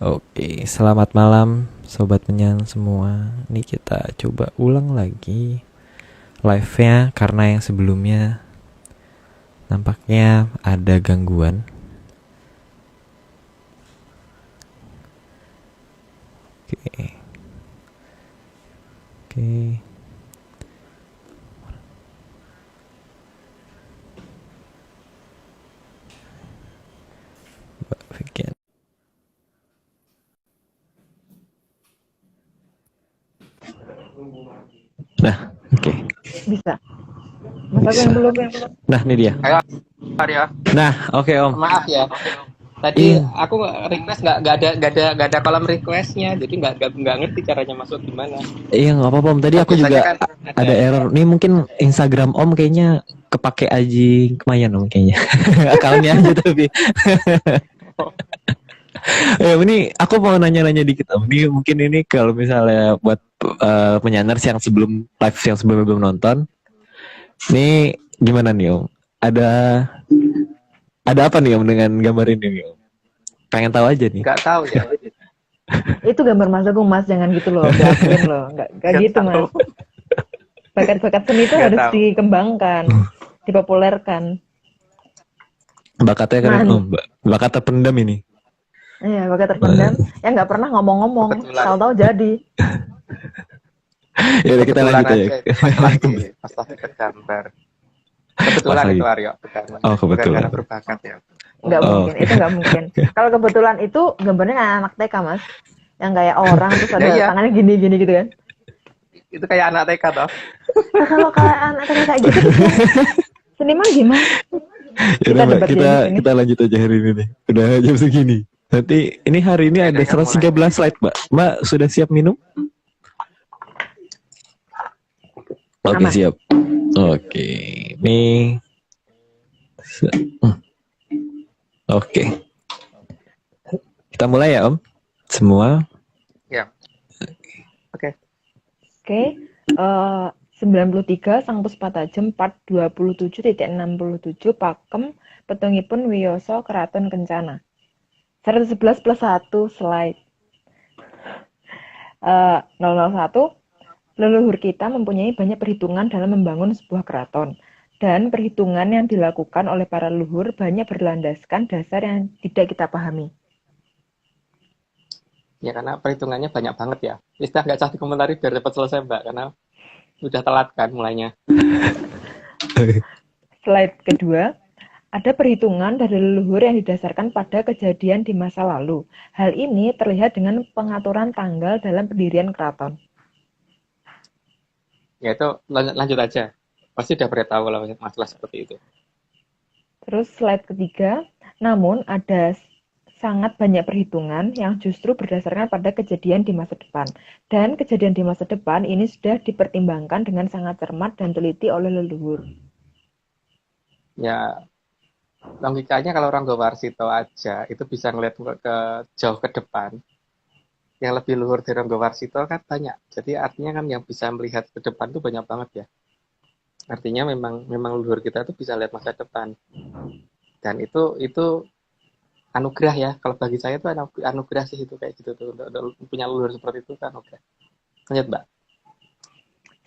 Oke, selamat malam sobat menyan semua. Ini kita coba ulang lagi live-nya karena yang sebelumnya nampaknya ada gangguan. Oke. Oke. Mbak Vicky. Nah, oke. Bisa. Mas aku Bisa. yang belum. Nah, ini dia. Ayo, Arya. Nah, oke Om. Maaf ya. Tadi Iya. aku request nggak ada kolom requestnya, jadi nggak ngerti caranya masuk gimana. Iya nggak apa-apa Om. Tadi Kan aku biasanya juga kan ada. ada error. Nih mungkin Instagram Om kayaknya kepake Aji Kemayan Om kayaknya. Akalnya aja tapi. Ya, ini aku mau nanya-nanya dikit Om. Ini mungkin ini kalau misalnya buat penyanners yang sebelum live yang sebelumnya belum nonton, ini gimana nih Om? Ada apa nih Om dengan gambar ini nih Om? Pengen tahu aja nih. Nggak tahu ya. Itu gambar Mas Agung, Mas, jangan gitu loh, diakuin loh. Nggak gitu, Mas. Bakat-bakat seni itu Nggak harus tahu. dikembangkan, dipopulerkan. Bakatnya keren Om. Bakat terpendam ini. Iya, bakat terpendam. Ya nggak pernah ngomong-ngomong, Kebetulan. tahu-tahu jadi. Ya udah kita Kebetulan lanjut aja ya. pas lagi ke gambar. Kebetulan Pas lagi. itu Aryo. Oh, kebetulan. Bukan karena berbakat ya. Nggak Oh, mungkin, itu nggak mungkin. Kalau kebetulan itu gambarnya anak TK, Mas. Yang kayak orang terus ada Iya. tangannya gini-gini gitu kan. Itu kayak anak TK toh. Nah, kalau kayak anak TK kayak gitu, seniman gimana? ya udah, Mbak, debat kita di sini. kita lanjut aja hari ini nih. Udah jam segini. Nanti ini hari ini ada Kayaknya 113 slide, Mbak. Mbak sudah siap minum? Oke, Aman. siap. Oke. Nih. Oke. Kita mulai ya, Om. Semua. Ya. Oke. Oke, 93 Sang Puspatajem part 27.67 Pakem petungipun Wiyoso Keraton Kencana. 111 plus 1 slide. 001 leluhur kita mempunyai banyak perhitungan dalam membangun sebuah keraton. Dan perhitungan yang dilakukan oleh para leluhur banyak berlandaskan dasar yang tidak kita pahami. Ya karena perhitungannya banyak banget ya. Istilah nggak cah dikomentari biar cepat selesai Mbak, karena udah telat kan mulainya. Slide kedua, ada perhitungan dari leluhur yang didasarkan pada kejadian di masa lalu. Hal ini terlihat dengan pengaturan tanggal dalam pendirian keraton. Ya itu lanjut aja. Pasti udah pernah tahu kalau masalah seperti itu. Terus slide ketiga, namun ada sangat banyak perhitungan yang justru berdasarkan pada kejadian di masa depan. Dan kejadian di masa depan ini sudah dipertimbangkan dengan sangat cermat dan teliti oleh leluhur. Ya logikanya kalau orang Warsito aja itu bisa ngeliat ke jauh ke depan. Yang lebih luhur dari orang Warsito kan banyak. Jadi artinya kan yang bisa melihat ke depan itu banyak banget ya. Artinya memang leluhur kita tuh bisa lihat masa depan. Dan itu anugerah ya. Kalau bagi saya itu anugerah sih itu kayak gitu tuh. Punya leluhur seperti itu kan anugerah. Lanjut Mbak.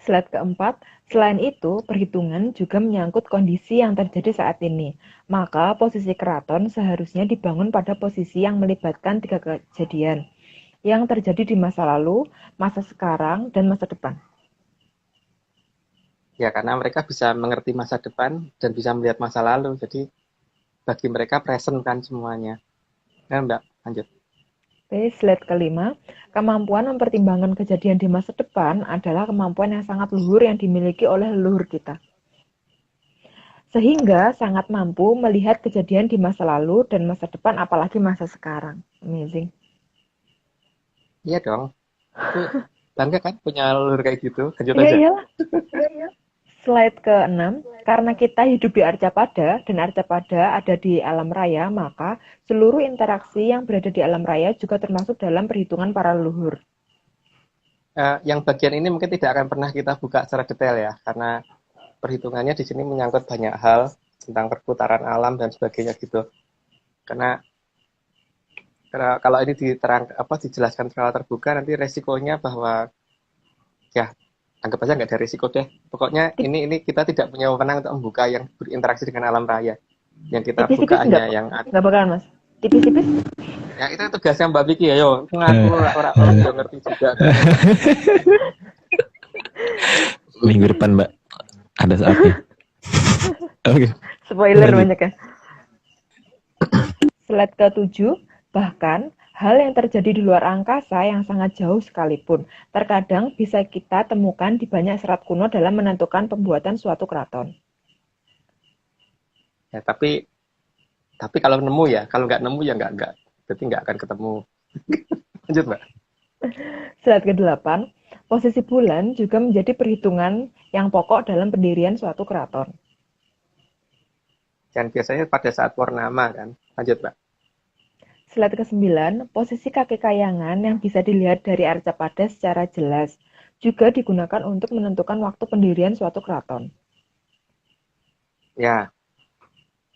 Slide keempat, selain itu, perhitungan juga menyangkut kondisi yang terjadi saat ini. Maka posisi keraton seharusnya dibangun pada posisi yang melibatkan 3 kejadian yang terjadi di masa lalu, masa sekarang, dan masa depan. Ya karena mereka bisa mengerti masa depan dan bisa melihat masa lalu. Jadi bagi mereka present kan semuanya. Nah Mbak, lanjut. Oke, slide kelima, kemampuan mempertimbangkan kejadian di masa depan adalah kemampuan yang sangat luhur yang dimiliki oleh leluhur kita. Sehingga sangat mampu melihat kejadian di masa lalu dan masa depan, apalagi masa sekarang. Amazing. Iya dong. Itu bangga kan punya leluhur kayak gitu. Lanjut Iya, aja. iyalah. Slide ke-6, karena kita hidup di Arcapada dan Arcapada ada di alam raya, maka seluruh interaksi yang berada di alam raya juga termasuk dalam perhitungan para leluhur. Yang bagian ini mungkin tidak akan pernah kita buka secara detail ya, karena perhitungannya di sini menyangkut banyak hal tentang perputaran alam dan sebagainya gitu. Karena Karena kalau ini dijelaskan secara terbuka, nanti resikonya bahwa ya anggap aja nggak ada risiko deh. Pokoknya ini kita tidak punya wewenang untuk membuka yang berinteraksi dengan alam raya. Yang kita buka Tipis-tipis hanya yang nggak bakalan Mas. Tipis-tipis ya itu tugasnya Mbak Vicky ya, yo. Ngaku orang udah ngerti juga. Minggu depan Mbak ada saatnya. Oke. spoiler Lanjut. banyak ya. Slide ke-7, bahkan hal yang terjadi di luar angkasa yang sangat jauh sekalipun, terkadang bisa kita temukan di banyak serat kuno dalam menentukan pembuatan suatu keraton. Ya, tapi kalau nemu ya, kalau nggak nemu ya nggak. Berarti nggak akan ketemu. Lanjut, Mbak. Slide ke-8, posisi bulan juga menjadi perhitungan yang pokok dalam pendirian suatu keraton. Dan biasanya pada saat purnama kan. Lanjut, Mbak. Slide ke-9, posisi kaki kayangan yang bisa dilihat dari arcapada secara jelas juga digunakan untuk menentukan waktu pendirian suatu keraton. Ya,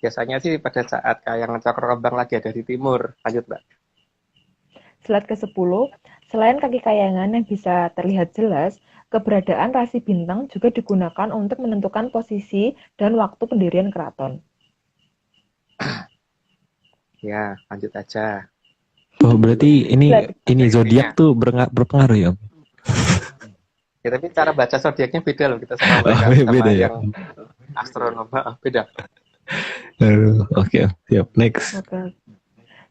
biasanya sih pada saat kayangan Cakra Kembang lagi ada di timur. Lanjut, Mbak. Slide ke-10, selain kaki kayangan yang bisa terlihat jelas, keberadaan rasi bintang juga digunakan untuk menentukan posisi dan waktu pendirian keraton. Ya, lanjut aja. Oh, berarti ini zodiak tuh berpengaruh ya, Om? Ya, tapi cara baca zodiaknya beda loh kita sama mereka, Oh, sama beda ya? yang astronom. Beda. Oke, siap. Next. Oke.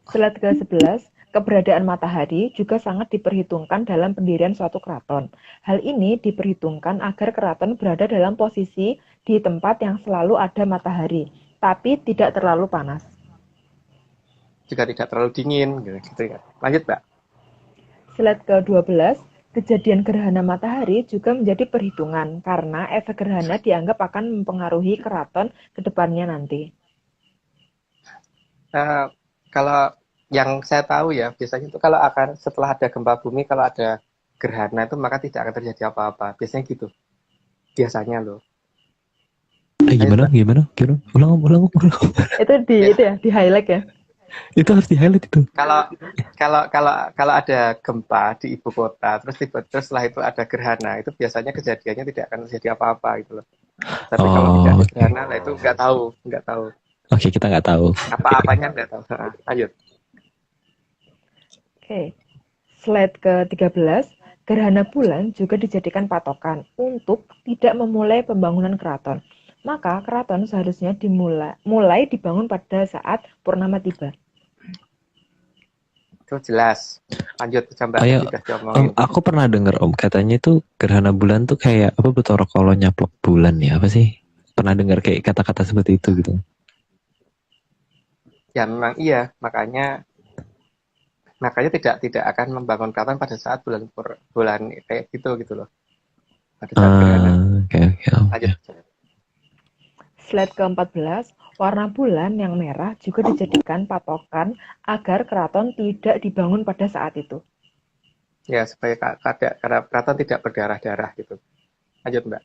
Slide ke-11, keberadaan matahari juga sangat diperhitungkan dalam pendirian suatu keraton. Hal ini diperhitungkan agar keraton berada dalam posisi di tempat yang selalu ada matahari, tapi tidak terlalu panas. Juga tidak terlalu dingin gitu ya. Lanjut, Mbak. Slide ke-12, kejadian gerhana matahari juga menjadi perhitungan karena efek gerhana dianggap akan mempengaruhi keraton ke depannya nanti. Kalau yang saya tahu ya, biasanya itu kalau akan setelah ada gempa bumi, kalau ada gerhana itu maka tidak akan terjadi apa-apa. Biasanya gitu. Biasanya loh. Gimana? Ulang. Itu di highlight ya. Itu harus di-highlight itu. Kalau ada gempa di ibu kota, terus setelah itu ada gerhana, itu biasanya kejadiannya tidak akan terjadi apa-apa gitu loh. Tapi kalau tidak ada gerhana, lah itu nggak tahu. Oke, kita nggak tahu. Apa-apanya nggak tahu. Lanjut. Oke. Slide ke-13, gerhana bulan juga dijadikan patokan untuk tidak memulai pembangunan keraton. Maka keraton seharusnya mulai dibangun pada saat purnama tiba. Itu jelas. Lanjut coba. Aku pernah dengar Om, katanya itu gerhana bulan tuh kayak apa Bathara Kala nyaplok bulan ya, apa sih? Pernah dengar kayak kata-kata seperti itu gitu. Ya memang iya, makanya tidak akan membangun keraton pada saat bulan kayak gitu loh. Pada saat gerhana. Oke. Lanjut. Slide ke-14, warna bulan yang merah juga dijadikan patokan agar keraton tidak dibangun pada saat itu. Ya, supaya karena keraton tidak berdarah-darah gitu. Lanjut, Mbak.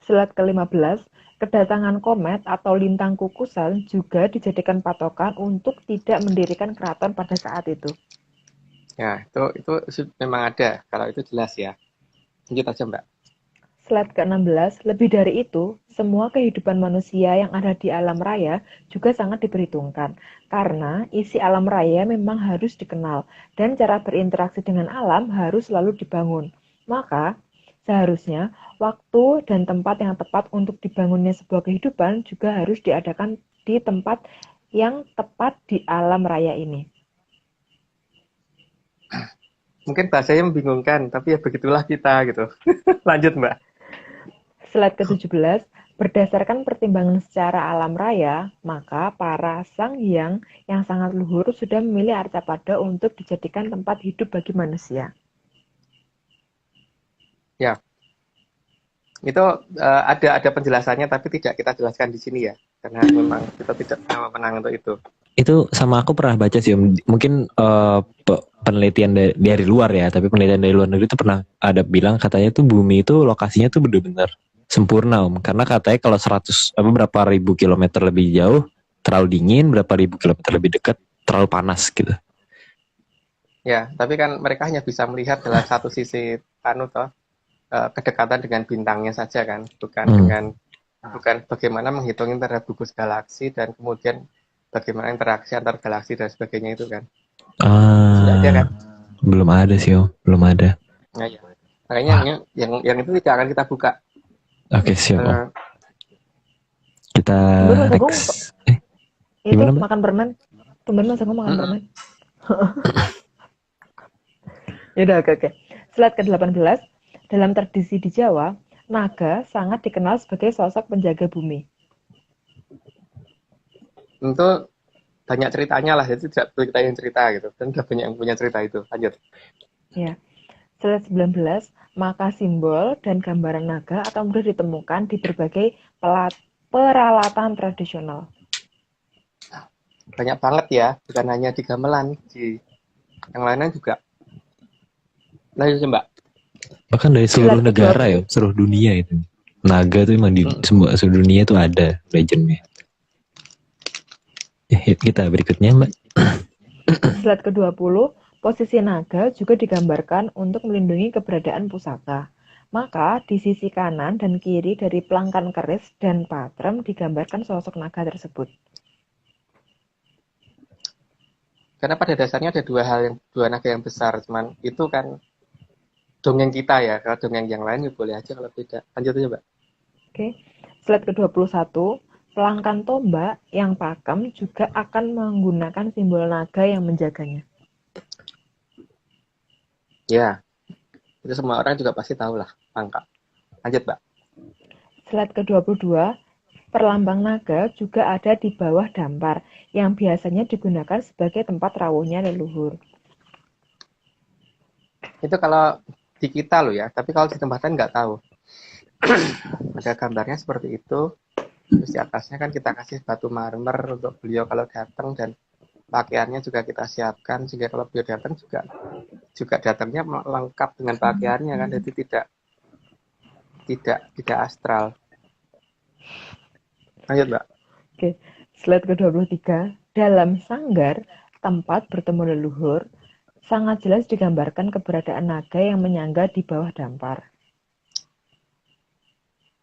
Slide ke-15, kedatangan komet atau lintang kukusan juga dijadikan patokan untuk tidak mendirikan keraton pada saat itu. Ya, itu memang ada. Kalau itu jelas ya. Lanjut aja, Mbak. Slide ke-16, lebih dari itu, semua kehidupan manusia yang ada di alam raya juga sangat diperhitungkan, karena isi alam raya memang harus dikenal, dan cara berinteraksi dengan alam harus selalu dibangun. Maka, seharusnya waktu dan tempat yang tepat untuk dibangunnya sebuah kehidupan juga harus diadakan di tempat yang tepat di alam raya ini. Mungkin bahasanya membingungkan, tapi ya begitulah kita gitu. Lanjut, Mbak. Slide ke-17, berdasarkan pertimbangan secara alam raya, maka para sang hyang yang sangat luhur sudah memilih Arcapada untuk dijadikan tempat hidup bagi manusia. Ya, itu ada penjelasannya, tapi tidak kita jelaskan di sini ya, karena memang kita tidak punya wewenang untuk itu. Itu sama aku pernah baca sih Om. Mungkin penelitian dari luar ya, tapi penelitian dari luar negeri itu pernah ada bilang katanya tuh bumi itu lokasinya tuh benar-benar sempurna Om. Karena katanya kalau berapa ribu kilometer lebih jauh terlalu dingin, berapa ribu kilometer lebih dekat terlalu panas gitu. Ya, tapi kan mereka hanya bisa melihat dalam satu sisi kedekatan dengan bintangnya saja kan, bukan bagaimana menghitung terhadap gugus galaksi dan kemudian bagaimana interaksi antar galaksi dan sebagainya itu kan. Sudah ada kan? Belum ada sih Om, belum ada. Nah, ya. Makanya yang itu tidak akan kita buka. Oke, siap Om. Kita Tumben Mas Agung next. itu Gimana, Mbak? makan permen. Tumben Mas Agung makan permen. Yaudah, oke. Slide ke-18. Dalam tradisi di Jawa, naga sangat dikenal sebagai sosok penjaga bumi. Itu banyak ceritanya lah, jadi tidak perlu kita yang cerita gitu. Dan sudah banyak yang punya cerita itu. Lanjut. Ya. Slide 19, maka simbol dan gambaran naga akan mudah ditemukan di berbagai peralatan tradisional. Banyak banget ya, bukan hanya di gamelan, di yang lainnya juga. Lanjut Mbak. Bahkan dari seluruh negara ya, seluruh dunia itu. Naga tuh emang di seluruh dunia tuh ada legendnya. Kita berikutnya Mbak. Slide ke-20, posisi naga juga digambarkan untuk melindungi keberadaan pusaka. Maka di sisi kanan dan kiri dari pelangkan keris dan patrem digambarkan sosok naga tersebut. Karena pada dasarnya ada dua naga yang besar, cuman itu kan dongeng kita ya. Kalau dongeng yang lain ya boleh aja kalau tidak. Lanjut aja Mbak. Oke. Slide ke-21, pelangkan tombak yang pakem juga akan menggunakan simbol naga yang menjaganya. Ya, itu semua orang juga pasti tahu lah, pangkal. Lanjut Mbak. Slide ke-22, perlambang naga juga ada di bawah dampar, yang biasanya digunakan sebagai tempat rawuhnya leluhur. Itu kalau di kita loh ya, tapi kalau di tempat lain nggak tahu. Ada gambarnya seperti itu, terus di atasnya kan kita kasih batu marmer untuk beliau kalau datang dan pakaiannya juga kita siapkan sehingga kalau beliau datang juga datangnya lengkap dengan pakaiannya kan, jadi tidak astral. Lanjut Mbak. Oke, slide ke-23, dalam sanggar tempat bertemu leluhur sangat jelas digambarkan keberadaan naga yang menyangga di bawah dampar.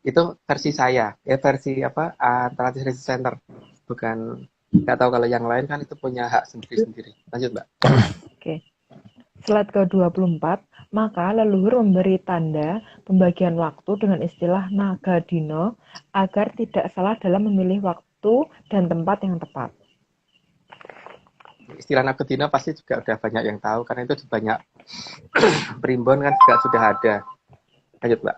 Itu versi saya, versi Translation Center, bukan, nggak tahu kalau yang lain kan itu punya hak sendiri-sendiri. Lanjut Mbak. Oke. Slide ke-24, maka leluhur memberi tanda pembagian waktu dengan istilah naga dino agar tidak salah dalam memilih waktu dan tempat yang tepat. Istilah naga dino pasti juga udah banyak yang tahu karena itu di banyak primbon kan juga sudah ada. Lanjut Mbak.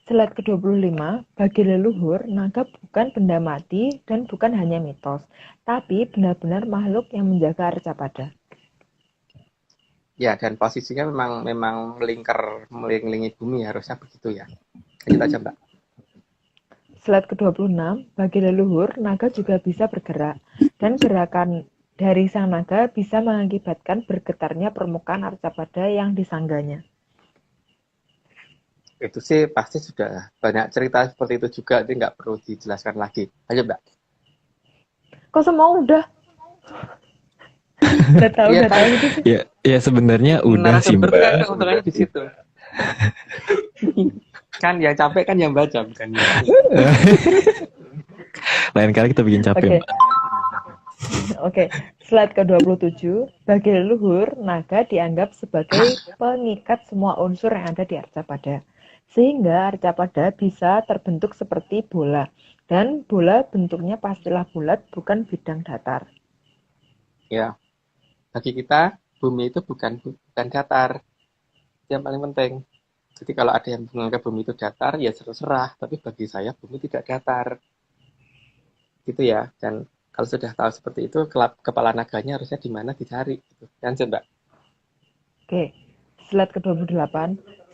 Slide ke-25, bagi leluhur, naga bukan benda mati dan bukan hanya mitos, tapi benar-benar makhluk yang menjaga Arcapada. Ya, dan posisinya memang mengelilingi bumi, harusnya begitu ya. Lanjut aja Mbak. Slide ke-26, bagi leluhur, naga juga bisa bergerak, dan gerakan dari sang naga bisa mengakibatkan bergetarnya permukaan Arcapada yang disangganya. Itu sih pasti sudah banyak cerita seperti itu juga, jadi nggak perlu dijelaskan lagi. Lanjut Mbak. Kok semua udah? Udah tahu gitu sih. Ya sebenarnya udah sih Mbak. Udah di situ. Kan yang capek kan yang baca bukan. Lain kali kita bikin capek Mbak. Oke, slide ke-27, bagi leluhur, naga dianggap sebagai pengikat semua unsur yang ada di Arcapada. Sehingga Arcapada bisa terbentuk seperti bola. Dan bola bentuknya pastilah bulat, bukan bidang datar. Ya, bagi kita bumi itu bukan datar. Yang paling penting. Jadi kalau ada yang menganggap bumi itu datar, ya terserah. Tapi bagi saya bumi tidak datar. Gitu ya. Dan kalau sudah tahu seperti itu, kepala naganya harusnya di mana dicari. Gitu. Lanjut Mbak. Oke, slide ke-28.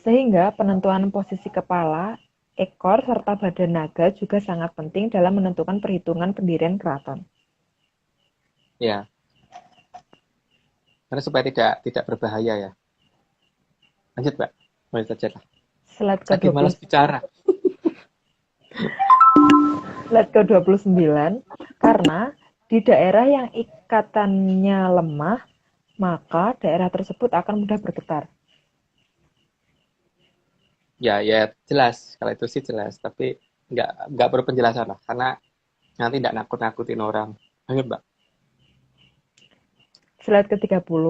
Sehingga penentuan posisi kepala, ekor, serta badan naga juga sangat penting dalam menentukan perhitungan pendirian keraton. Ya. Karena supaya tidak berbahaya ya. Lanjut Mbak. Lanjut saja lah. Slide Lagi malas bicara. Slide ke-29, karena di daerah yang ikatannya lemah, maka daerah tersebut akan mudah bergetar. Ya, ya jelas. Kalau itu sih jelas. Tapi nggak perlu penjelasan lah. Karena nanti nggak nakut-nakutin orang. Lanjut, Mbak. Slide ke-30,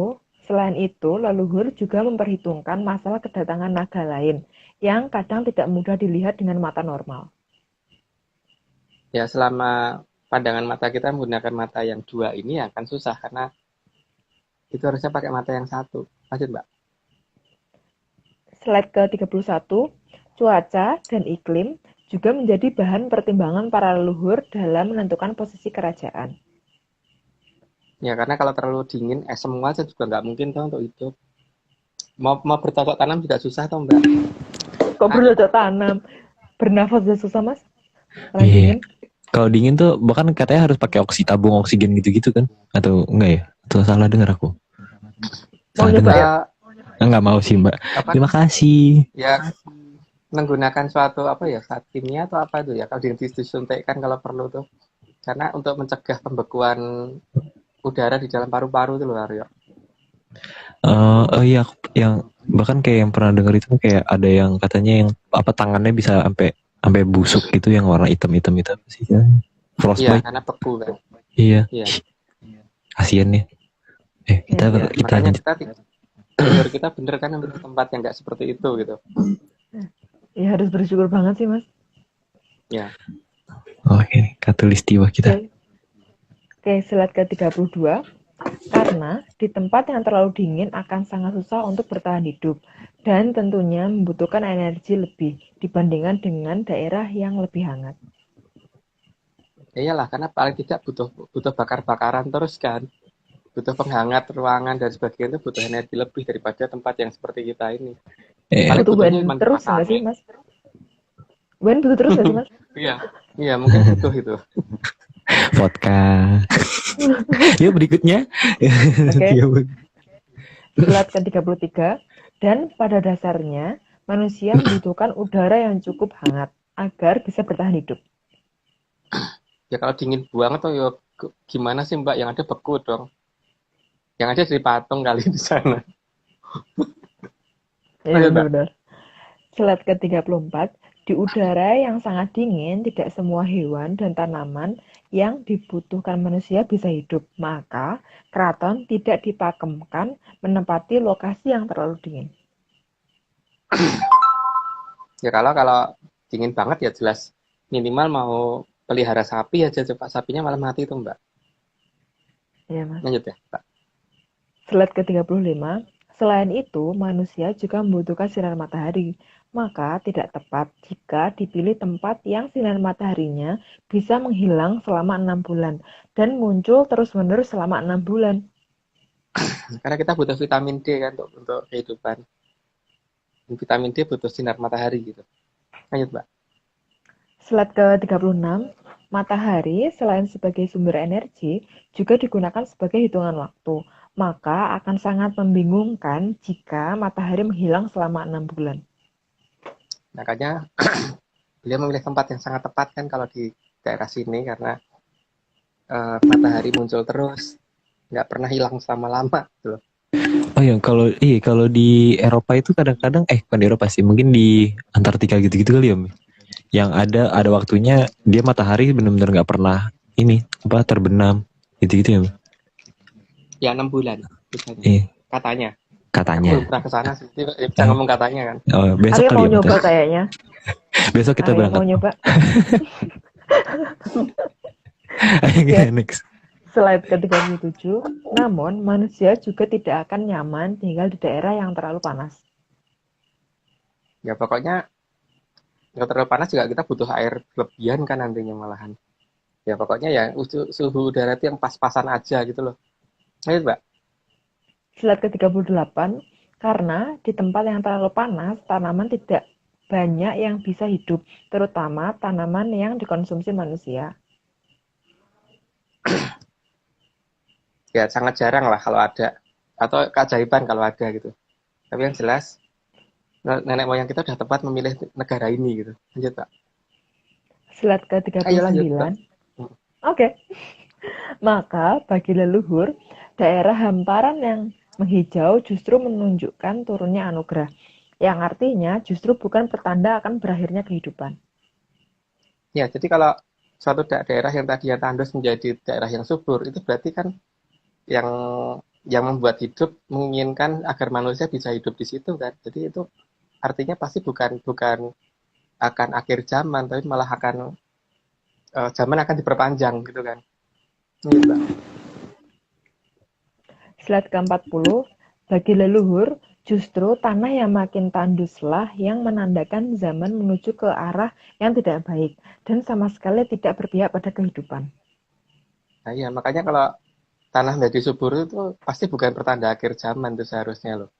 selain itu, leluhur juga memperhitungkan masalah kedatangan naga lain yang kadang tidak mudah dilihat dengan mata normal. Ya, selama pandangan mata kita menggunakan mata yang dua ini akan susah. Karena itu harusnya pakai mata yang satu. Lanjut, Mbak. Slide ke-31, cuaca dan iklim juga menjadi bahan pertimbangan para leluhur dalam menentukan posisi kerajaan. Ya, karena kalau terlalu dingin, semua juga nggak mungkin tuh untuk hidup. Mau bercocok tanam juga susah tuh, Mbak. Kok bercocok tanam? Bernafas sudah susah, Mas? Kalau Iya. dingin? Kalau dingin tuh bahkan katanya harus pakai tabung oksigen gitu-gitu kan? Atau enggak ya? Atau salah dengar aku? Mau Salah nyoba dengar? ya? Enggak mau sih Mbak. Apa? Terima kasih. Ya, menggunakan suatu apa ya, zat kimia atau apa itu ya, kalau disuntikkan kalau perlu tuh. Karena untuk mencegah pembekuan udara di dalam paru-paru itu loh, Aryo. Oh iya, yang bahkan kayak yang pernah dengar itu kayak ada yang katanya yang apa tangannya bisa sampai busuk gitu yang warna hitam-hitam itu apa sih? Iya, Frostbite. karena beku kan. Iya. Iya. Kasian ya. Kita Ya, kita makanya lanjut. kita bener kan ambil tempat yang nggak seperti itu gitu. Ya harus bersyukur banget sih, Mas. Ya. Oke, katulistiwa kita. Oke, slide ke-32. Karena di tempat yang terlalu dingin akan sangat susah untuk bertahan hidup dan tentunya membutuhkan energi lebih dibandingkan dengan daerah yang lebih hangat. Ya iyalah, karena paling tidak butuh bakar-bakaran terus kan. Butuh penghangat ruangan dan sebagainya, itu butuh energi lebih daripada tempat yang seperti kita ini. Paling Butuh butuhnya WN cuma terus nggak sih, Mas? WN butuh terus nggak sih, Mas? Iya, mungkin butuh itu. Vodka. Yuk berikutnya. Oke. Slide ke-33. Dan pada dasarnya, manusia membutuhkan udara yang cukup hangat agar bisa bertahan hidup. Ya kalau dingin banget tuh, ya gimana sih Mbak? Yang ada beku dong. Yang ada dari patung kali di sana. Iya, benar-benar. Slide ke-34. Di udara yang sangat dingin, tidak semua hewan dan tanaman yang dibutuhkan manusia bisa hidup. Maka, keraton tidak dipakemkan menempati lokasi yang terlalu dingin. Ya kalau dingin banget ya jelas minimal mau pelihara sapi aja, coba sapinya malah mati tuh Mbak. Iya, Mas. Lanjut ya Mbak. Slide ke-35. Selain itu, manusia juga membutuhkan sinar matahari. Maka tidak tepat jika dipilih tempat yang sinar mataharinya bisa menghilang selama 6 bulan dan muncul terus-menerus selama 6 bulan. Karena kita butuh vitamin D kan untuk kehidupan. Dan vitamin D butuh sinar matahari gitu. Lanjut Mbak. Slide ke-36. Matahari selain sebagai sumber energi juga digunakan sebagai hitungan waktu. Maka akan sangat membingungkan jika matahari menghilang selama 6 bulan. Makanya beliau memilih tempat yang sangat tepat kan kalau di daerah sini karena matahari muncul terus, nggak pernah hilang selama-lama gitu loh. Oh ya, kalau di Eropa itu kadang-kadang bukan di Eropa sih, mungkin di Antartika gitu-gitu kali ya, Om. Yang ada waktunya dia matahari benar-benar nggak pernah terbenam gitu-gitu ya, Om. Ya 6 bulan katanya. Katanya. Aku belum pernah ke sana sih. Bisa ngomong katanya kan. Oh, besok Arya kali mau ya, nyoba kayaknya. Besok kita berangkat. Mau nyoba. Ayo next. Slide ke-37. Namun, manusia juga tidak akan nyaman tinggal di daerah yang terlalu panas. Ya pokoknya nggak terlalu panas juga kita butuh air berlebihan kan nantinya malahan. Ya pokoknya ya suhu udara itu yang pas-pasan aja gitu loh. Ayo Mbak. Slide ke-38. Karena di tempat yang terlalu panas, tanaman tidak banyak yang bisa hidup, terutama tanaman yang dikonsumsi manusia. Ya sangat jarang lah kalau ada, atau keajaiban kalau ada gitu. Tapi yang jelas nenek moyang kita sudah tepat memilih negara ini gitu. Lanjut Pak. Slide ke-39. Oke. Maka bagi leluhur, daerah hamparan yang Menghijau justru menunjukkan turunnya anugerah, yang artinya justru bukan pertanda akan berakhirnya kehidupan. Ya, jadi kalau suatu daerah yang tadinya tandus menjadi daerah yang subur, itu berarti kan yang membuat hidup menginginkan agar manusia bisa hidup di situ kan. Jadi itu artinya pasti bukan bukan akan akhir zaman, tapi malah akan zaman akan diperpanjang gitu kan. Gitu, Mbak. Slide ke-40, bagi leluhur, justru tanah yang makin tanduslah yang menandakan zaman menuju ke arah yang tidak baik dan sama sekali tidak berpihak pada kehidupan. Nah iya, makanya kalau tanah menjadi subur itu pasti bukan pertanda akhir zaman itu seharusnya loh.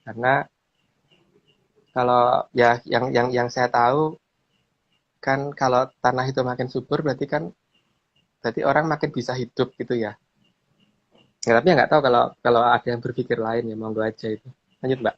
Karena kalau ya yang saya tahu kan kalau tanah itu makin subur berarti orang makin bisa hidup gitu ya. Ya, tapi nggak tahu kalau ada yang berpikir lain ya monggo aja itu. Lanjut Mbak.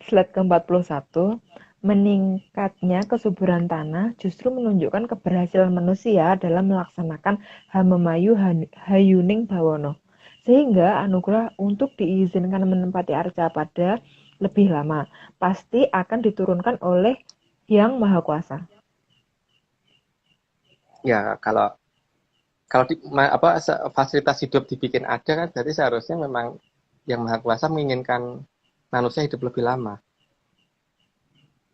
Slide ke-41, meningkatnya kesuburan tanah justru menunjukkan keberhasilan manusia dalam melaksanakan Hamemayu Hayuning Bawono, sehingga anugerah untuk diizinkan menempati arca pada lebih lama pasti akan diturunkan oleh Yang Maha Kuasa. Ya kalau fasilitas hidup dibikin ada kan berarti seharusnya memang yang Maha Kuasa menginginkan manusia hidup lebih lama.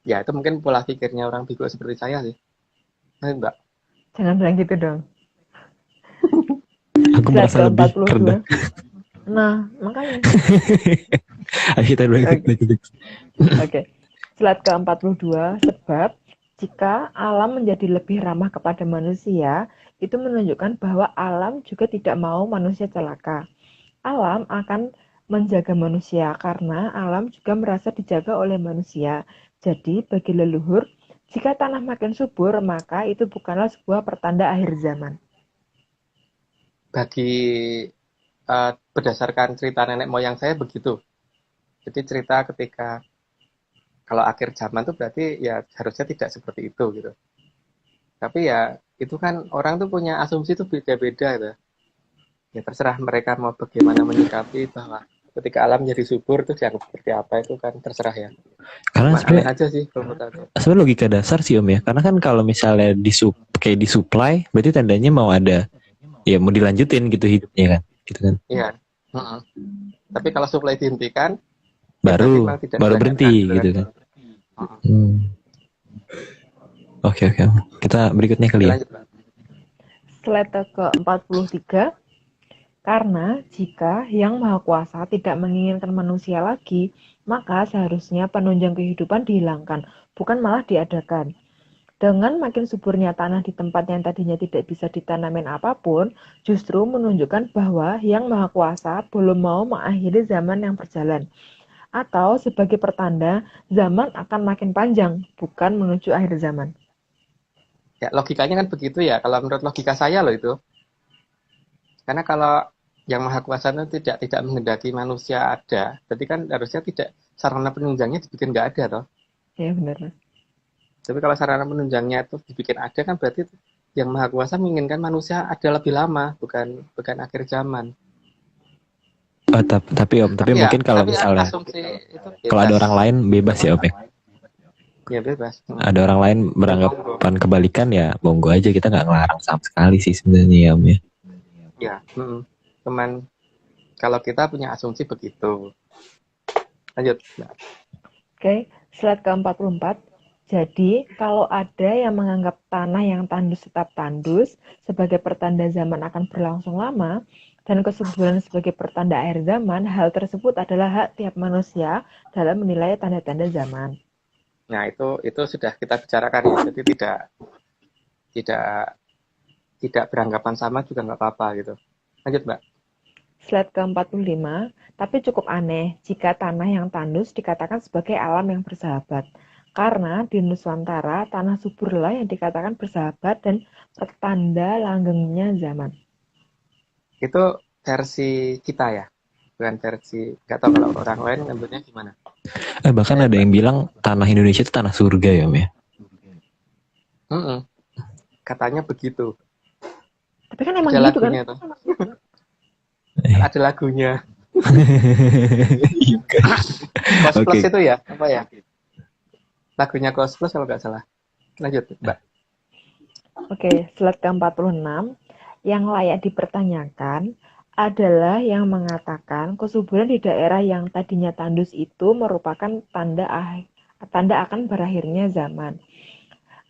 Ya itu mungkin pola pikirnya orang biku seperti saya sih. Lanjut Mbak. Jangan bilang gitu dong. Aku Slide merasa lebih rendah. ke-42. Nah, makanya. Ayo kita lanjut. Oke. Slide ke-42, sebab jika alam menjadi lebih ramah kepada manusia, itu menunjukkan bahwa alam juga tidak mau manusia celaka. Alam akan menjaga manusia karena alam juga merasa dijaga oleh manusia. Jadi, bagi leluhur, jika tanah makin subur, maka itu bukanlah sebuah pertanda akhir zaman. Bagi berdasarkan cerita nenek moyang saya begitu. Jadi cerita ketika kalau akhir zaman tuh berarti ya harusnya tidak seperti itu gitu. Tapi ya itu kan orang tuh punya asumsi tuh beda-beda gitu. Ya terserah mereka mau bagaimana menyikapi bahwa ketika alam jadi subur tuh dianggap seperti apa itu kan terserah ya. Karena Cuma aneh aja sih kalau menurut aku. sebenarnya logika dasar sih Om ya. Karena kan kalau misalnya kayak disuplai, berarti tandanya mau ada ya mau dilanjutin gitu hidupnya kan, gitu kan. Iya. Tapi kalau supply dihentikan, ya berarti Baru memang tidak berhenti dilanjutkan gitu kan. Mm-mm. Oke. Kita berikutnya kali ya. Lanjut, Pak. Slide ke-43, karena jika Yang Maha Kuasa tidak menginginkan manusia lagi, maka seharusnya penunjang kehidupan dihilangkan, bukan malah diadakan. Dengan makin suburnya tanah di tempat yang tadinya tidak bisa ditanamin apapun, justru menunjukkan bahwa Yang Maha Kuasa belum mau mengakhiri zaman yang berjalan. Atau sebagai pertanda, zaman akan makin panjang, bukan menuju akhir zaman. Ya, logikanya kan begitu ya. Kalau menurut logika saya loh itu. Karena kalau yang Maha Kuasa itu tidak menghendaki manusia ada, berarti kan harusnya tidak sarana penunjangnya dibikin nggak ada toh. Ya benar. Tapi kalau sarana penunjangnya itu dibikin ada kan berarti yang Maha Kuasa menginginkan manusia ada lebih lama, bukan akhir zaman. Tapi Om, tapi Ya, mungkin kalau misalnya asumsi itu kalau ada bebas. orang lain bebas ya Om ya. Ya bebas. Ada orang lain beranggapan kebalikan ya monggo aja, kita nggak ngelarang sama sekali sih sebenarnya ya Om ya. Ya, cuman kalau kita punya asumsi begitu. Lanjut. Oke, slide ke-44. Jadi, kalau ada yang menganggap tanah yang tandus tetap tandus sebagai pertanda zaman akan berlangsung lama, dan kesuburan sebagai pertanda akhir zaman, hal tersebut adalah hak tiap manusia dalam menilai tanda-tanda zaman. Nah, itu sudah kita bicarakan ya. Jadi tidak beranggapan sama juga nggak apa-apa gitu. Lanjut, Mbak. Slide ke-45, tapi cukup aneh jika tanah yang tandus dikatakan sebagai alam yang bersahabat. Karena di Nusantara, tanah suburlah yang dikatakan bersahabat dan pertanda langgengnya zaman. Itu versi kita ya, bukan versi, nggak tahu kalau orang lain ngambilnya gimana. Bahkan ada yang bilang tanah Indonesia itu tanah surga ya Om ya. Katanya begitu. Tapi kan emang ada gitu kan? lagunya tuh. Ada lagunya. Juga. Kos Plus Oke. itu ya, apa ya? Lagunya Kos Plus kalau nggak salah. Lanjut, Mbak. Oke, slide ke-46. Yang layak dipertanyakan adalah yang mengatakan kesuburan di daerah yang tadinya tandus itu merupakan tanda akan berakhirnya zaman.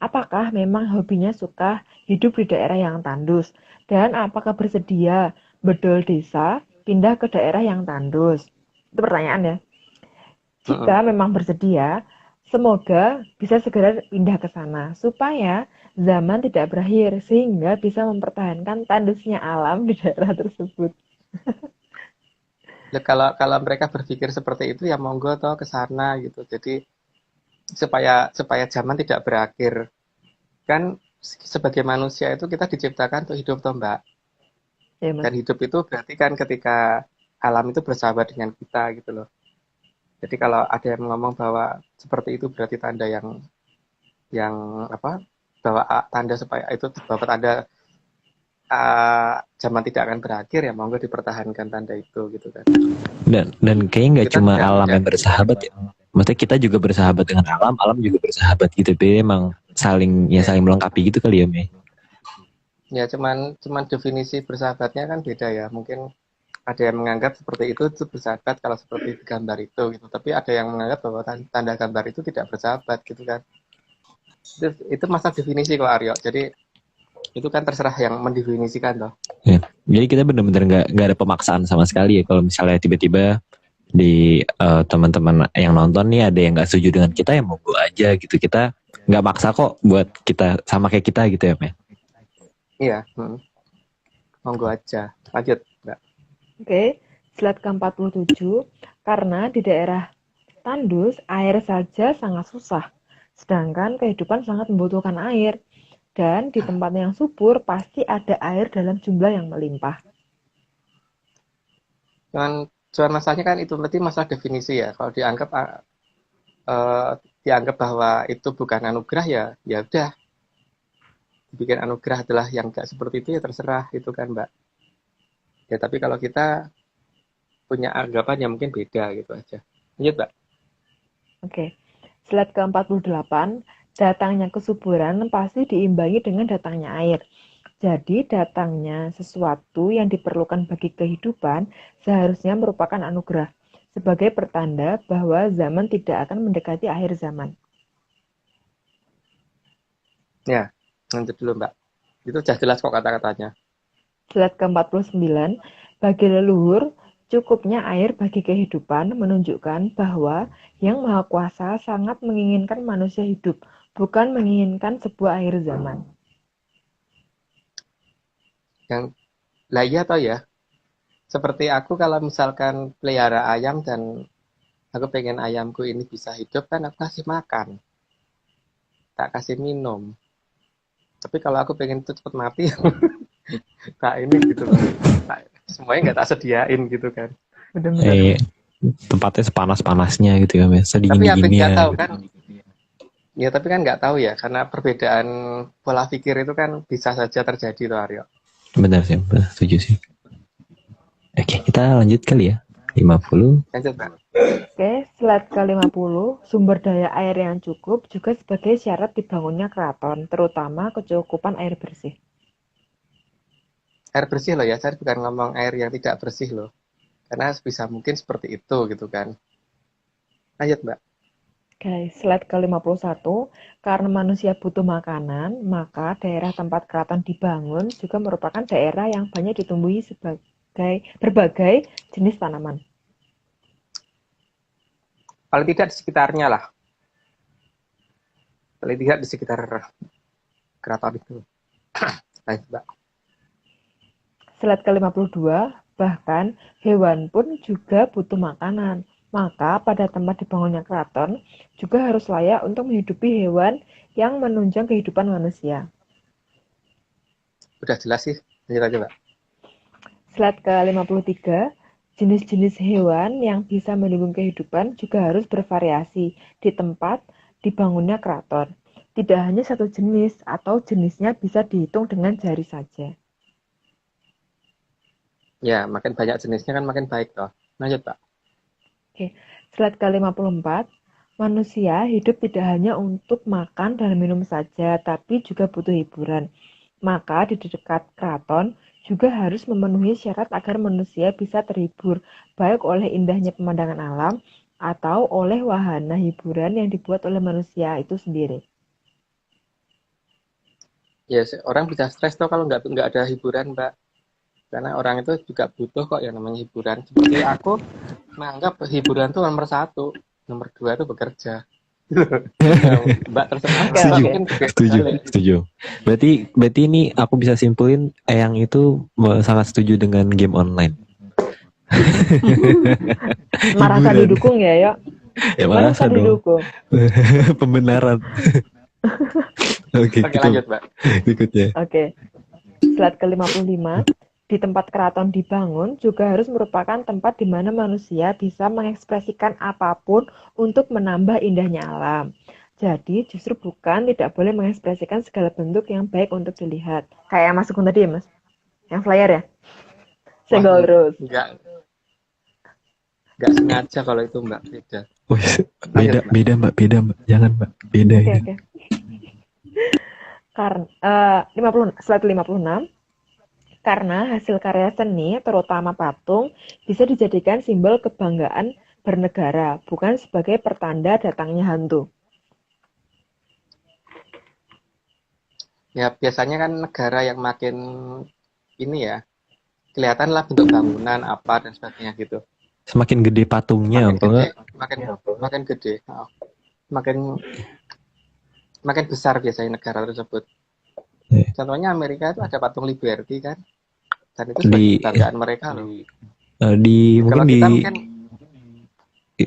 Apakah memang hobinya suka hidup di daerah yang tandus? Dan apakah bersedia bedol desa pindah ke daerah yang tandus? Itu pertanyaan ya. Mm-mm. Jika memang bersedia, semoga bisa segera pindah ke sana supaya zaman tidak berakhir sehingga bisa mempertahankan tandusnya alam di daerah tersebut. Ya, kalau mereka berpikir seperti itu ya monggo toh ke sana gitu. Jadi supaya supaya zaman tidak berakhir. Kan sebagai manusia itu kita diciptakan untuk hidup toh, Mbak. Ya, Mas. Dan hidup itu berarti kan ketika alam itu bersahabat dengan kita gitu loh. Jadi kalau ada yang ngomong bahwa seperti itu berarti tanda yang apa? Bahwa tanda supaya itu bahwa tanda zaman tidak akan berakhir ya monggo dipertahankan tanda itu gitu kan. Dan kayaknya nggak Kita cuma tidak alam tidak yang bersahabat ya. Maksudnya kita juga bersahabat dengan alam, alam juga bersahabat gitu. Tapi emang saling ya ya, saling melengkapi gitu kali ya, Mei. ya cuman definisi bersahabatnya kan beda ya. Mungkin ada yang menganggap seperti itu bersahabat kalau seperti di gambar itu gitu. Tapi ada yang menganggap bahwa tanda gambar itu tidak bersahabat gitu kan. Itu masalah definisi kok Aryo. Jadi itu kan terserah yang mendefinisikan toh. Ya. Jadi kita benar-benar nggak ada pemaksaan sama sekali ya. Kalau misalnya tiba-tiba di teman-teman yang nonton nih ada yang nggak setuju dengan kita ya monggo aja gitu. Kita nggak maksa kok buat kita sama kayak kita gitu ya, Mei. Iya, monggo aja. Lanjut, Mbak. Oke, slide ke-47. Karena di daerah tandus, air saja sangat susah. Sedangkan kehidupan sangat membutuhkan air. Dan di tempat yang subur pasti ada air dalam jumlah yang melimpah. Cuman masalahnya kan itu berarti masalah definisi ya. Kalau dianggap bahwa itu bukan anugerah ya udah bikin anugerah adalah yang gak seperti itu ya terserah itu kan Mbak. Ya tapi kalau kita punya anggapan yang mungkin beda gitu aja. Lanjut Mbak. Oke, slide ke-48. Datangnya kesuburan pasti diimbangi dengan datangnya air. Jadi datangnya sesuatu yang diperlukan bagi kehidupan seharusnya merupakan anugerah sebagai pertanda bahwa zaman tidak akan mendekati akhir zaman. Ya, lanjut dulu Mbak. Itu sudah jelas kok kata-katanya. Slide ke-49, bagi leluhur, cukupnya air bagi kehidupan menunjukkan bahwa Yang Maha Kuasa sangat menginginkan manusia hidup, bukan menginginkan sebuah akhir zaman. Yang lah iya tau ya. Seperti aku kalau misalkan pelihara ayam dan aku pengen ayamku ini bisa hidup kan aku kasih makan, tak kasih minum. Tapi kalau aku pengen itu cepat mati, tak ini gitu loh. Semuanya nggak tak sediain gitu kan. Benar-benar. Tempatnya sepanas-panasnya gitu ya, Mei. Tapi apa Sedingin-dinginnya nggak tahu gitu. kan? Ya tapi kan nggak tahu ya, karena perbedaan pola pikir itu kan bisa saja terjadi tuh Aryo. Benar sih, benar, setuju sih. Oke, kita lanjut kali ya. 50. Lanjut Mbak. Oke, slide ke-50, sumber daya air yang cukup juga sebagai syarat dibangunnya keraton, terutama kecukupan air bersih. Air bersih loh ya, saya bukan ngomong air yang tidak bersih loh. Karena bisa mungkin seperti itu gitu kan. Lanjut Mbak. Oke, slide ke-51, karena manusia butuh makanan, maka daerah tempat keraton dibangun juga merupakan daerah yang banyak ditumbuhi sebagai berbagai jenis tanaman. Paling tidak di sekitarnya lah. Paling tidak di sekitar keraton itu. Lanjut Mbak. Slide ke-52, bahkan hewan pun juga butuh makanan. Maka pada tempat dibangunnya keraton juga harus layak untuk menghidupi hewan yang menunjang kehidupan manusia. Udah jelas sih. Lanjut aja Mbak. Slide ke-53, jenis-jenis hewan yang bisa mendukung kehidupan juga harus bervariasi di tempat dibangunnya keraton. Tidak hanya satu jenis atau jenisnya bisa dihitung dengan jari saja. Ya, makin banyak jenisnya kan makin baik toh. Lanjut, Pak. Oke, slide ke-54. Manusia hidup tidak hanya untuk makan dan minum saja, tapi juga butuh hiburan. Maka di dekat keraton juga harus memenuhi syarat agar manusia bisa terhibur, baik oleh indahnya pemandangan alam atau oleh wahana hiburan yang dibuat oleh manusia itu sendiri. Ya, orang bisa stres tuh kalau nggak ada hiburan, Mbak. Karena orang itu juga butuh kok yang namanya hiburan. Seperti aku menganggap hiburan tuh nomor 1, nomor 2 itu bekerja. Ya, Mbak terserah. Oke, Mbak Setuju, mungkin beda setuju, balik. setuju. Berarti ini aku bisa simpulin Eyang itu sangat setuju dengan game online. Merasa Hiburan. didukung ya, yuk. Ya Merasa masa dong. didukung. Pembenaran. Oke, Oke, kita lanjut, Mbak. berikutnya. Oke, slide ke-55. Di tempat keraton dibangun juga harus merupakan tempat di mana manusia bisa mengekspresikan apapun untuk menambah indahnya alam. Jadi justru bukan tidak boleh mengekspresikan segala bentuk yang baik untuk dilihat. Kayak yang Mas Sukun tadi ya, Mas? Yang flyer ya? Wah, Senggol terus. nggak sengaja kalau itu, Mbak. Beda. Oh, Lanjut, Mbak. beda Mbak, jangan Mbak, beda Oke, ini. oke. Karena 50, slide 56. Karena hasil karya seni, terutama patung, bisa dijadikan simbol kebanggaan bernegara, bukan sebagai pertanda datangnya hantu. Ya, biasanya kan negara yang makin ini ya, kelihatan lah bentuk bangunan apa dan sebagainya gitu. Semakin gede patungnya, Makin apa gede, enggak? makin gede, makin besar biasanya negara tersebut. Contohnya Amerika itu ada patung Liberty kan, dan itu sebagai Di kebanggaan mereka loh. mungkin Kalau di kita mungkin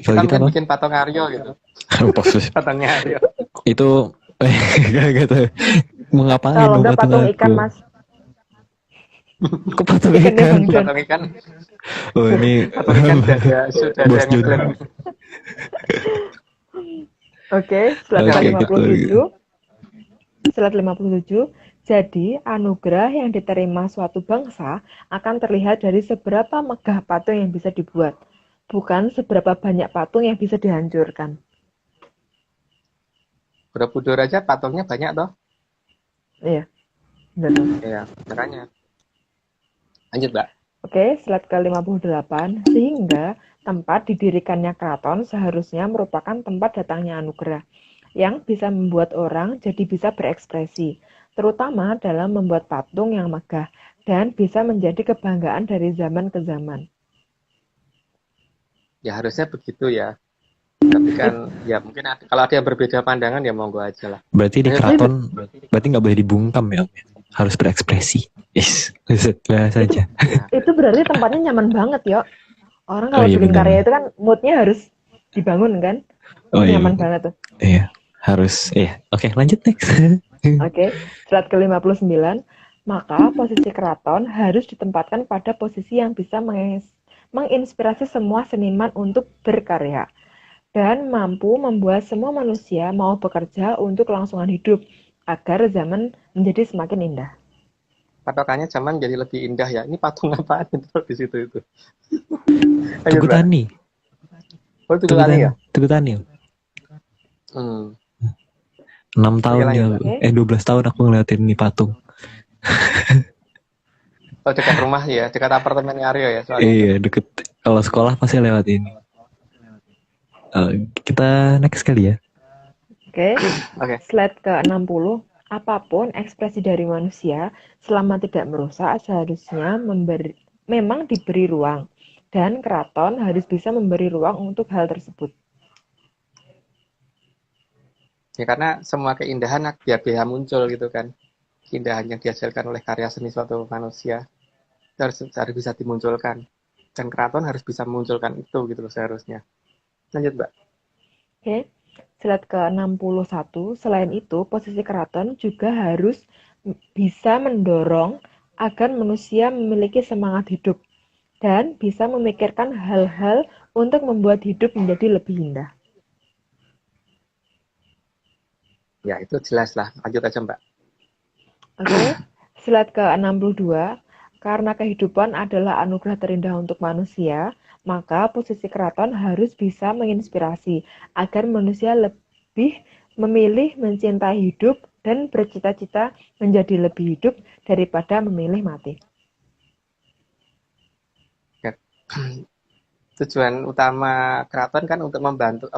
kalau kita apa? bikin patung Aryo gitu, Posisi. patungnya Aryo. Itu gak tahu mau ngapain Kalau dong enggak patung ikan, aku. Mas. Kok patung Ikannya ikan? Bang John. Patung ikan, Oh ini patung ikan sudah ada Bos yang Jun. ngeklaim. Oke, slide Oke, 57. Slide 57. Jadi, anugerah yang diterima suatu bangsa akan terlihat dari seberapa megah patung yang bisa dibuat, bukan seberapa banyak patung yang bisa dihancurkan. Borobudur aja patungnya banyak toh. Iya, benar. Ya, makanya. Lanjut, Mbak. Oke, slide ke-58. Sehingga tempat didirikannya keraton seharusnya merupakan tempat datangnya anugerah yang bisa membuat orang jadi bisa berekspresi, terutama dalam membuat patung yang megah dan bisa menjadi kebanggaan dari zaman ke zaman. Ya harusnya begitu ya. Tapi kan ya mungkin kalau ada yang berbeda pandangan ya monggo aja lah. Berarti di Ayo, keraton berarti nggak boleh dibungkam ya, harus berekspresi. Yes, bahasa aja. Itu berarti tempatnya nyaman banget, yo. Orang Oh kalau iya, bikin benar. karya itu kan moodnya harus dibangun kan. Oh iya, Nyaman banget tuh. Iya, harus. Iya. Oke, lanjut next. Oke, slide ke-59. Maka posisi keraton harus ditempatkan pada posisi yang bisa menginspirasi semua seniman untuk berkarya dan mampu membuat semua manusia mau bekerja untuk kelangsungan hidup agar zaman menjadi semakin indah. Patokannya zaman jadi lebih indah ya. Ini patung apaan itu di situ itu? Tugu Tani. Oh, Tugu Tani ya? Tugu Tani. 6 tahun ya. 12 tahun aku ngeliatin ini patung. Oh, dekat rumah ya, dekat apartemen Aryo ya soalnya. Iya, deket. Kalau sekolah pasti lewat ini. Kita next kali ya. Oke. Slide ke-60. Apapun ekspresi dari manusia, selama tidak merusak, seharusnya memang diberi ruang. Dan keraton harus bisa memberi ruang untuk hal tersebut. Ya karena semua keindahan biar muncul gitu kan. Keindahan yang dihasilkan oleh karya seni suatu manusia harus bisa dimunculkan. Dan keraton harus bisa memunculkan itu gitu loh seharusnya. Lanjut, Mbak. Oke. Slide ke-61, selain itu, posisi keraton juga harus bisa mendorong agar manusia memiliki semangat hidup dan bisa memikirkan hal-hal untuk membuat hidup menjadi lebih indah. Ya, itu jelas lah. Lanjut aja, Mbak. Oke. Slide ke-62, karena kehidupan adalah anugerah terindah untuk manusia, Maka posisi keraton harus bisa menginspirasi agar manusia lebih memilih mencintai hidup dan bercita-cita menjadi lebih hidup daripada memilih mati. Ya. Tujuan utama keraton kan untuk membantu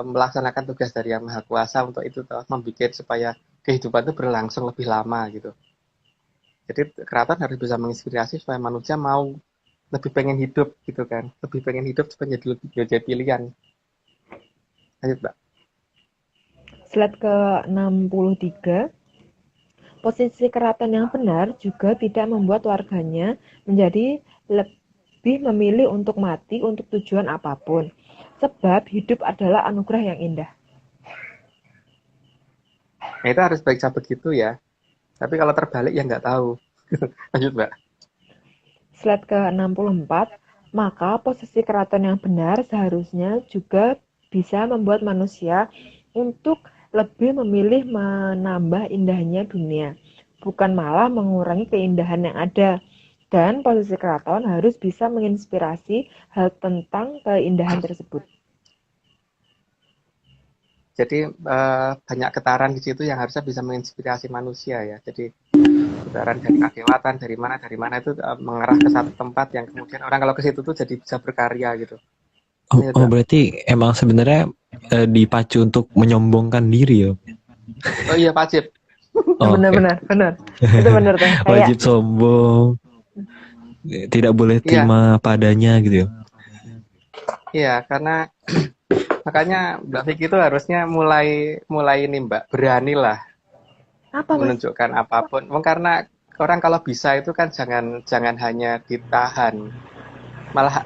melaksanakan tugas dari Yang Maha Kuasa untuk itu toh, membuat supaya kehidupan itu berlangsung lebih lama gitu. Jadi keraton harus bisa menginspirasi supaya manusia mau lebih pengen hidup gitu kan, lebih pengen hidup supaya jadi pilihan. Lanjut Mbak. Slide ke-63. Posisi keraton yang benar juga tidak membuat warganya menjadi lebih memilih untuk mati untuk tujuan apapun. Sebab hidup adalah anugerah yang indah. Nah, itu harus baca begitu ya. Tapi kalau terbalik ya nggak tahu. Lanjut Mbak. Slide ke-64. Maka posisi keraton yang benar seharusnya juga bisa membuat manusia untuk lebih memilih menambah indahnya dunia, bukan malah mengurangi keindahan yang ada. Dan posisi keraton harus bisa menginspirasi hal tentang keindahan tersebut. Jadi banyak getaran di situ yang harusnya bisa menginspirasi manusia ya. Jadi getaran dari kadewatan, dari mana itu mengarah ke satu tempat yang kemudian orang kalau ke situ tuh jadi bisa berkarya gitu. Oh, berarti emang sebenarnya dipacu untuk menyombongkan diri ya? Oh iya wajib. Oh, Benar. Itu benar tuh. wajib sombong, tidak boleh Iya, terima padanya gitu ya. iya karena makanya Mbak Vicky itu harusnya mulai ini Mbak, beranilah Apa, Mas? menunjukkan apapun. Karena orang kalau bisa itu kan jangan hanya ditahan, malah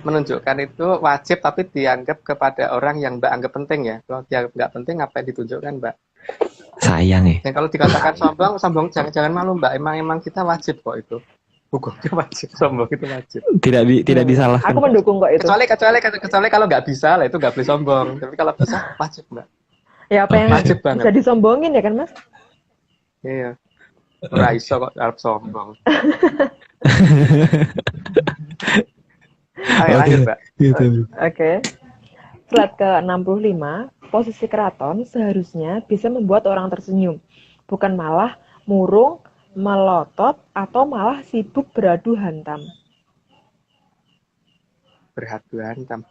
menunjukkan itu wajib tapi dianggap kepada orang yang Mbak anggap penting ya. Kalau dia nggak penting ngapain ditunjukkan Mbak? Sayang ya. Dan kalau dikatakan sombong jangan malu Mbak. Emang kita wajib kok itu. Hukumnya wajib, sombong itu wajib. Tidak disalahkan. Aku mendukung kok itu. Kecuali kalau nggak bisa lah itu nggak boleh sombong. Tapi kalau bisa wajib Mbak. Ya apa yang Wajib bisa banget. disombongin ya kan, Mas? Iya. Ora iso kok arep sombong. Ayo lanjut Mbak. Gitu. Oke. Slide ke-65, posisi keraton seharusnya bisa membuat orang tersenyum, bukan malah murung, melotot, atau malah sibuk beradu hantam. Beradu hantam,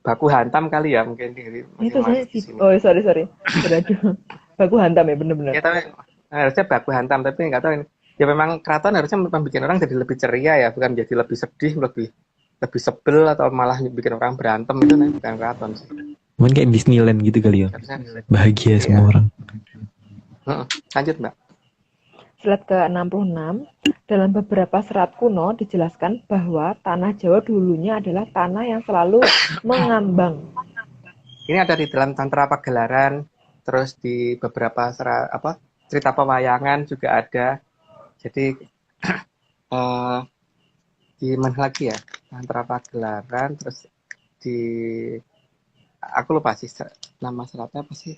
baku hantam kali ya mungkin di Itu saya masuk di sini. oh sorry beradu baku hantam ya bener-bener. Ya tapi harusnya baku hantam tapi nggak tahu ini. Ya memang keraton harusnya membuat orang jadi lebih ceria ya, bukan jadi lebih sedih, lebih sebel atau malah bikin orang berantem itu nih bukan keraton sih. Mungkin kayak Disneyland gitu kali ya. Harusnya Bahagia iya. semua orang. Lanjut Mbak. Slide ke-66, dalam beberapa serat kuno dijelaskan bahwa tanah Jawa dulunya adalah tanah yang selalu mengambang. Ini ada di dalam Tantra Pagelaran, terus di beberapa cerita pewayangan juga ada. Jadi di mana lagi ya? Tantra Pagelaran, terus di aku lupa sih nama seratnya apa sih?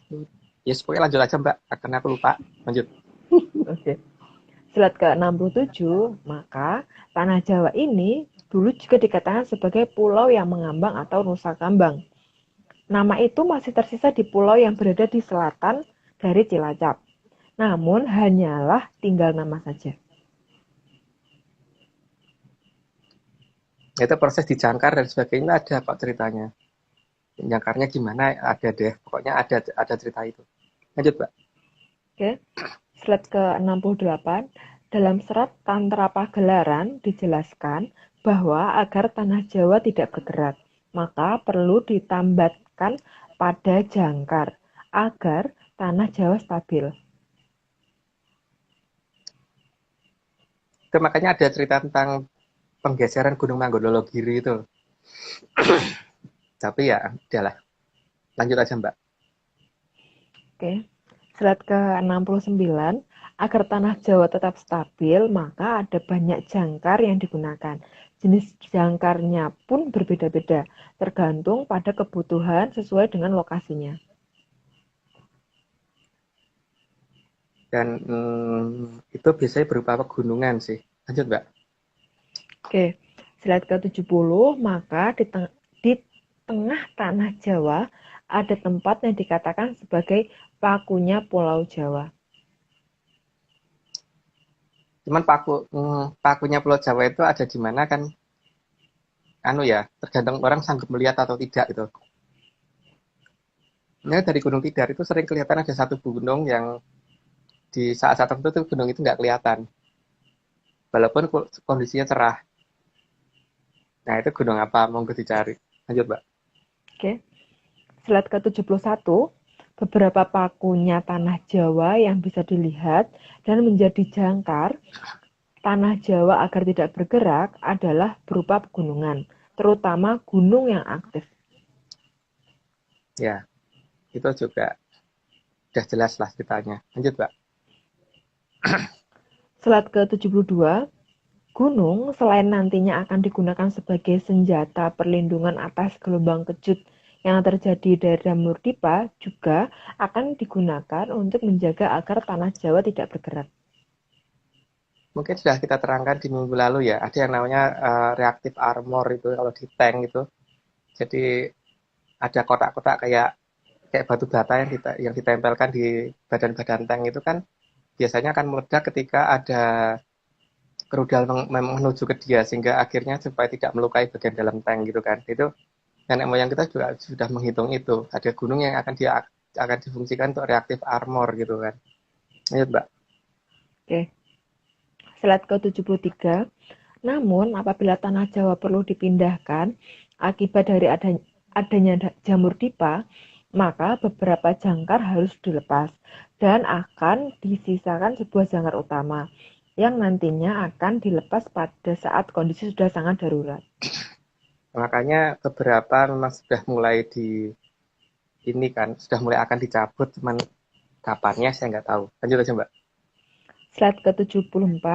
Ya pokoknya lanjut aja Mbak, karena aku lupa. Lanjut. Oke. Slide ke-67, maka tanah Jawa ini dulu juga dikatakan sebagai pulau yang mengambang atau Nusa Kambang. Nama itu masih tersisa di pulau yang berada di selatan dari Cilacap. Namun hanyalah tinggal nama saja. Itu proses dijangkar dan sebagainya ada kok ceritanya. Jangkarnya gimana ada deh, pokoknya ada cerita itu. Lanjut Mbak. Oke. Slide ke-68, dalam serat Tantra Pagelaran dijelaskan bahwa agar tanah Jawa tidak bergerak, maka perlu ditambatkan pada jangkar agar tanah Jawa stabil. Itu makanya ada cerita tentang penggeseran Gunung Manggologiri itu. Tapi ya udahlah. Lanjut aja Mbak. Oke. Slide ke-69, agar tanah Jawa tetap stabil, maka ada banyak jangkar yang digunakan. Jenis jangkarnya pun berbeda-beda, tergantung pada kebutuhan sesuai dengan lokasinya. Dan itu biasanya berupa pegunungan sih. Lanjut Mbak. Oke. Slide ke-70, maka di tengah tanah Jawa ada tempat yang dikatakan sebagai pakunya Pulau Jawa. Cuman pakunya Pulau Jawa itu ada di mana kan tergantung orang sanggup melihat atau tidak itu. Nah, dari Gunung Tidar itu sering kelihatan ada satu gunung yang di saat-saat tertentu tuh gunung itu nggak kelihatan. Walaupun kondisinya cerah. Nah, itu gunung apa? Monggo dicari. Lanjut, Mbak. Oke. Slide ke-71, beberapa pakunya tanah Jawa yang bisa dilihat dan menjadi jangkar tanah Jawa agar tidak bergerak adalah berupa pegunungan, terutama gunung yang aktif. Ya, itu juga udah jelas lah ceritanya. Lanjut, Mbak. Slide ke-72, gunung selain nantinya akan digunakan sebagai senjata perlindungan atas gelombang kejut yang terjadi dari jamur dipa juga akan digunakan untuk menjaga agar tanah Jawa tidak bergerak. Mungkin sudah kita terangkan di minggu lalu ya, ada yang namanya reactive armor itu kalau di tank itu. Jadi ada kotak-kotak kayak batu bata yang ditempelkan di badan-badan tank itu kan biasanya akan meledak ketika ada rudal menuju ke dia sehingga akhirnya supaya tidak melukai bagian dalam tank gitu kan. Itu nenek moyang kita juga sudah menghitung itu. Ada gunung yang akan difungsikan untuk reactive armor gitu kan. Lanjut, Mbak. Oke. Slide ke-73. Namun, apabila tanah Jawa perlu dipindahkan akibat dari adanya jamur dipa, maka beberapa jangkar harus dilepas dan akan disisakan sebuah jangkar utama yang nantinya akan dilepas pada saat kondisi sudah sangat darurat. Makanya beberapa memang sudah mulai sudah mulai akan dicabut, cuman kapannya saya nggak tahu. Lanjut aja, Mbak. Slide ke-74,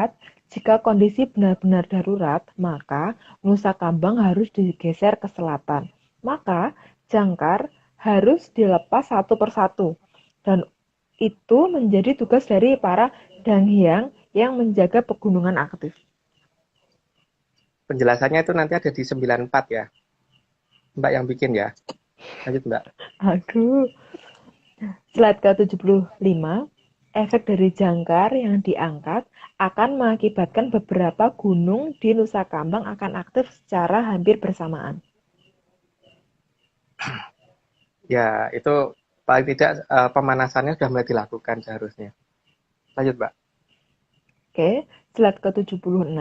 jika kondisi benar-benar darurat, maka Nusa Kambang harus digeser ke selatan. Maka jangkar harus dilepas satu persatu. Dan itu menjadi tugas dari para danghyang yang menjaga pegunungan aktif. Penjelasannya itu nanti ada di 94 ya. Mbak yang bikin ya. Lanjut, Mbak. Aduh. Slide ke-75, efek dari jangkar yang diangkat akan mengakibatkan beberapa gunung di Nusa Kambang akan aktif secara hampir bersamaan. Ya, itu paling tidak pemanasannya sudah mulai dilakukan seharusnya. Lanjut, Mbak. Oke, slide ke-76,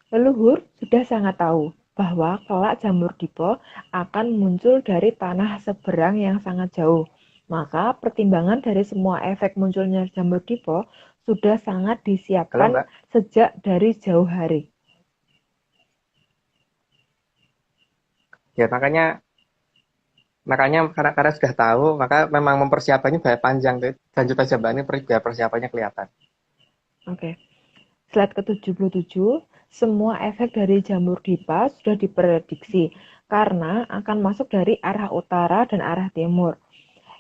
leluhur sudah sangat tahu bahwa kelak jamur dipa akan muncul dari tanah seberang yang sangat jauh. Maka pertimbangan dari semua efek munculnya jamur dipa sudah sangat disiapkan sejak dari jauh hari. Ya, makanya karena sudah tahu, maka memang mempersiapannya banyak panjang. Lanjut aja, Mbak, ini biar persiapannya kelihatan. Oke. Slide ke-77, semua efek dari jamur dipa sudah diprediksi karena akan masuk dari arah utara dan arah timur.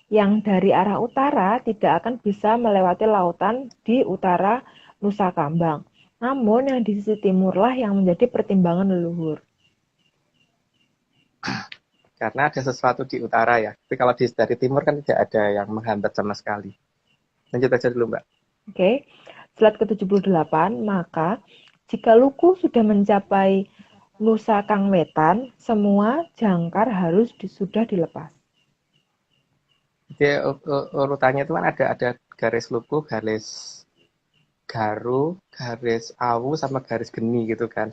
Yang dari arah utara tidak akan bisa melewati lautan di utara Nusa Kambang. Namun yang di sisi timurlah yang menjadi pertimbangan leluhur. Karena ada sesuatu di utara ya. Tapi kalau dari timur kan tidak ada yang menghambat sama sekali. Lanjut aja dulu, Mbak. Oke. Slide ke-78, maka jika Luku sudah mencapai Nusa Kangwetan, semua jangkar harus sudah dilepas. Jadi urutannya itu kan ada garis Luku, garis Garu, garis Awu, sama garis Geni gitu kan.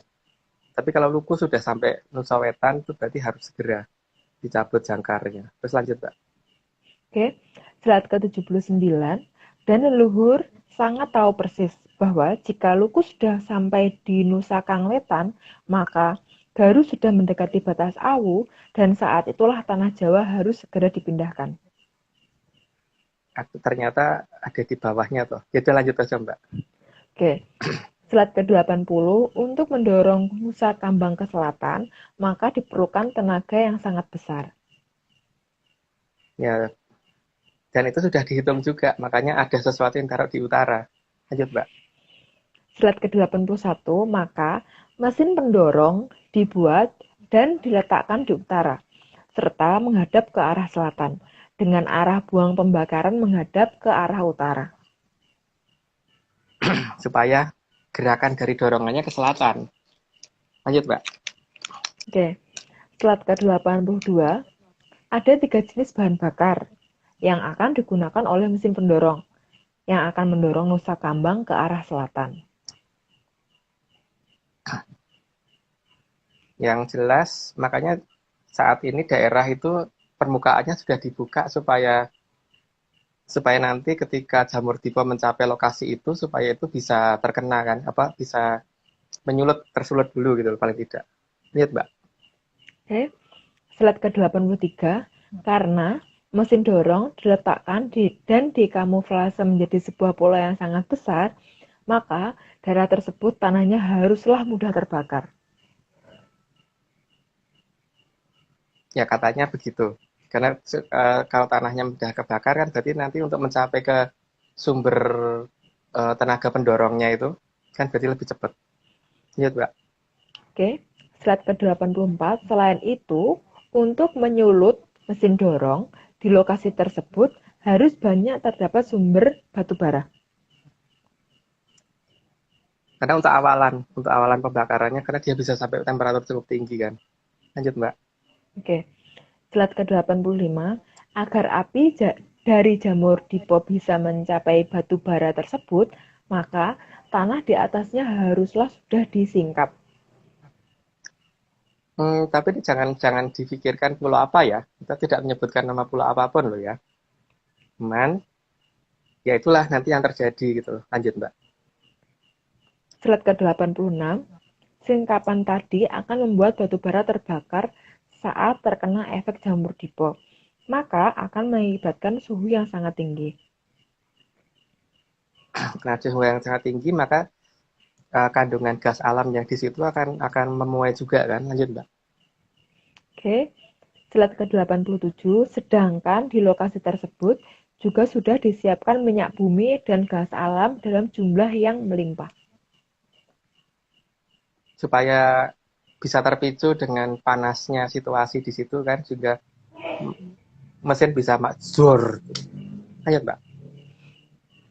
Tapi kalau Luku sudah sampai Nusa Wetan itu berarti harus segera dicabut jangkarnya. Terus lanjut, Mbak. Oke, slide ke-79, dan leluhur sangat tahu persis bahwa jika Luku sudah sampai di Nusa Kangwetan, maka Garu sudah mendekati batas Awu, dan saat itulah tanah Jawa harus segera dipindahkan. Ternyata ada di bawahnya toh. Ya udah lanjut aja, Mbak. Oke. Slide ke-80, untuk mendorong Nusa Kambang ke selatan, maka diperlukan tenaga yang sangat besar. Ya, dan itu sudah dihitung juga, makanya ada sesuatu yang taruh di utara. Lanjut, Mbak. Slide ke-81, maka Mesin pendorong dibuat dan diletakkan di utara, serta menghadap ke arah selatan, dengan arah buang pembakaran menghadap ke arah utara. Supaya gerakan dari dorongannya ke selatan. Lanjut, Mbak. Oke, slide ke-82, ada 3 jenis bahan bakar yang akan digunakan oleh mesin pendorong, yang akan mendorong Nusa Kambang ke arah selatan. Yang jelas, makanya saat ini daerah itu permukaannya sudah dibuka supaya nanti ketika jamur tipe mencapai lokasi itu supaya itu bisa terkena kan, bisa tersulut dulu gitu paling tidak. Lihat, Mbak. Oke, slide ke-83, karena mesin dorong diletakkan dan dikamuflase menjadi sebuah pola yang sangat besar, maka daerah tersebut tanahnya haruslah mudah terbakar. Ya katanya begitu. Karena kalau tanahnya mudah kebakar kan berarti nanti untuk mencapai ke sumber tenaga pendorongnya itu kan berarti lebih cepat. Lihat, Mbak. Oke, slide ke-84, selain itu, untuk menyulut mesin dorong di lokasi tersebut harus banyak terdapat sumber batu bara. Karena untuk awalan pembakarannya karena dia bisa sampai temperatur cukup tinggi kan. Lanjut, Mbak. Oke, slide ke-85, agar api dari jamur dipo bisa mencapai batu bara tersebut, maka tanah di atasnya haruslah sudah disingkap. Tapi jangan difikirkan pulau apa ya. Kita tidak menyebutkan nama pulau apapun loh ya. Cuman ya itulah nanti yang terjadi gitu. Lanjut, Mbak. Slide ke-86, singkapan tadi akan membuat batu bara terbakar saat terkena efek jamur dipo, maka akan mengakibatkan suhu yang sangat tinggi. Nah, suhu yang sangat tinggi maka kandungan gas alam yang di situ akan memuai juga kan. Lanjut, Mbak. Oke, slide ke-87, sedangkan di lokasi tersebut juga sudah disiapkan minyak bumi dan gas alam dalam jumlah yang melimpah. Supaya bisa terpicu dengan panasnya situasi di situ kan juga mesin bisa makzur. Lanjut, Mbak.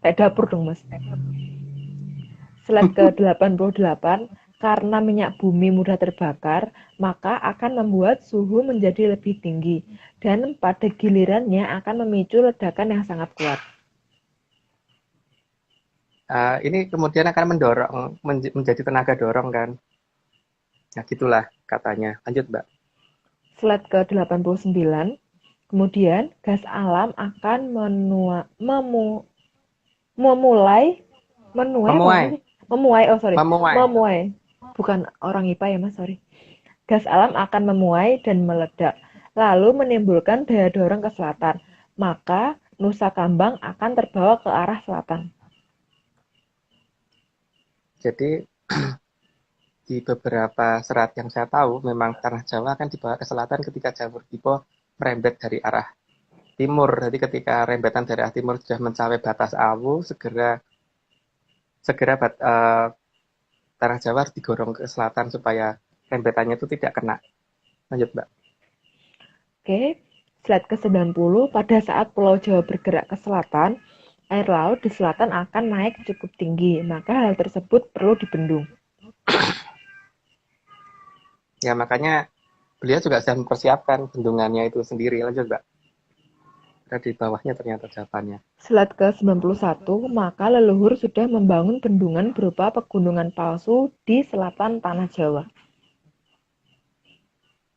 Kayak dapur dong, Mas. Slide ke-88, karena minyak bumi mudah terbakar, maka akan membuat suhu menjadi lebih tinggi dan pada gilirannya akan memicu ledakan yang sangat kuat. Ini kemudian akan mendorong menjadi tenaga dorong kan. Nah, gitulah katanya. Lanjut, Mbak. Slide ke-89, kemudian gas alam akan memuai. Bukan orang IPA ya, Mas, sorry. Gas alam akan memuai dan meledak, lalu menimbulkan daya dorong ke selatan. Maka Nusa Kambang akan terbawa ke arah selatan. Jadi di beberapa serat yang saya tahu memang tanah Jawa akan dibawa ke selatan ketika jamur tipe merembet dari arah timur. Jadi ketika rembetan dari arah timur sudah mencapai batas awu, segera tanah Jawa harus digorong ke selatan supaya rembetannya itu tidak kena. Lanjut, Mbak. Oke, slide ke-90, pada saat Pulau Jawa bergerak ke selatan, air laut di selatan akan naik cukup tinggi, maka hal tersebut perlu dibendung. Ya makanya beliau juga sudah mempersiapkan bendungannya itu sendiri. Lanjut, Mbak. Ada di bawahnya ternyata jawabannya. Slide ke-91, maka leluhur sudah membangun bendungan berupa pegunungan palsu di selatan tanah Jawa.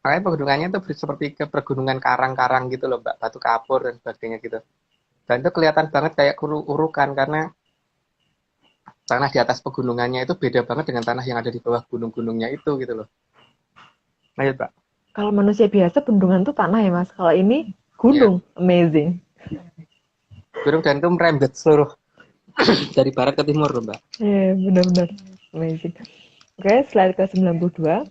Makanya pegunungannya itu seperti ke pegunungan karang-karang gitu loh, Mbak. Batu kapur dan sebagainya gitu. Dan itu kelihatan banget kayak urukan karena tanah di atas pegunungannya itu beda banget dengan tanah yang ada di bawah gunung-gunungnya itu gitu loh. Lanjut, Pak. Kalau manusia biasa bendungan itu tanah ya, Mas. Kalau ini gunung, Ya, amazing. gunung dan itu merembet seluruh dari barat ke timur loh, Mbak. Benar-benar amazing. Oke, slide ke-92.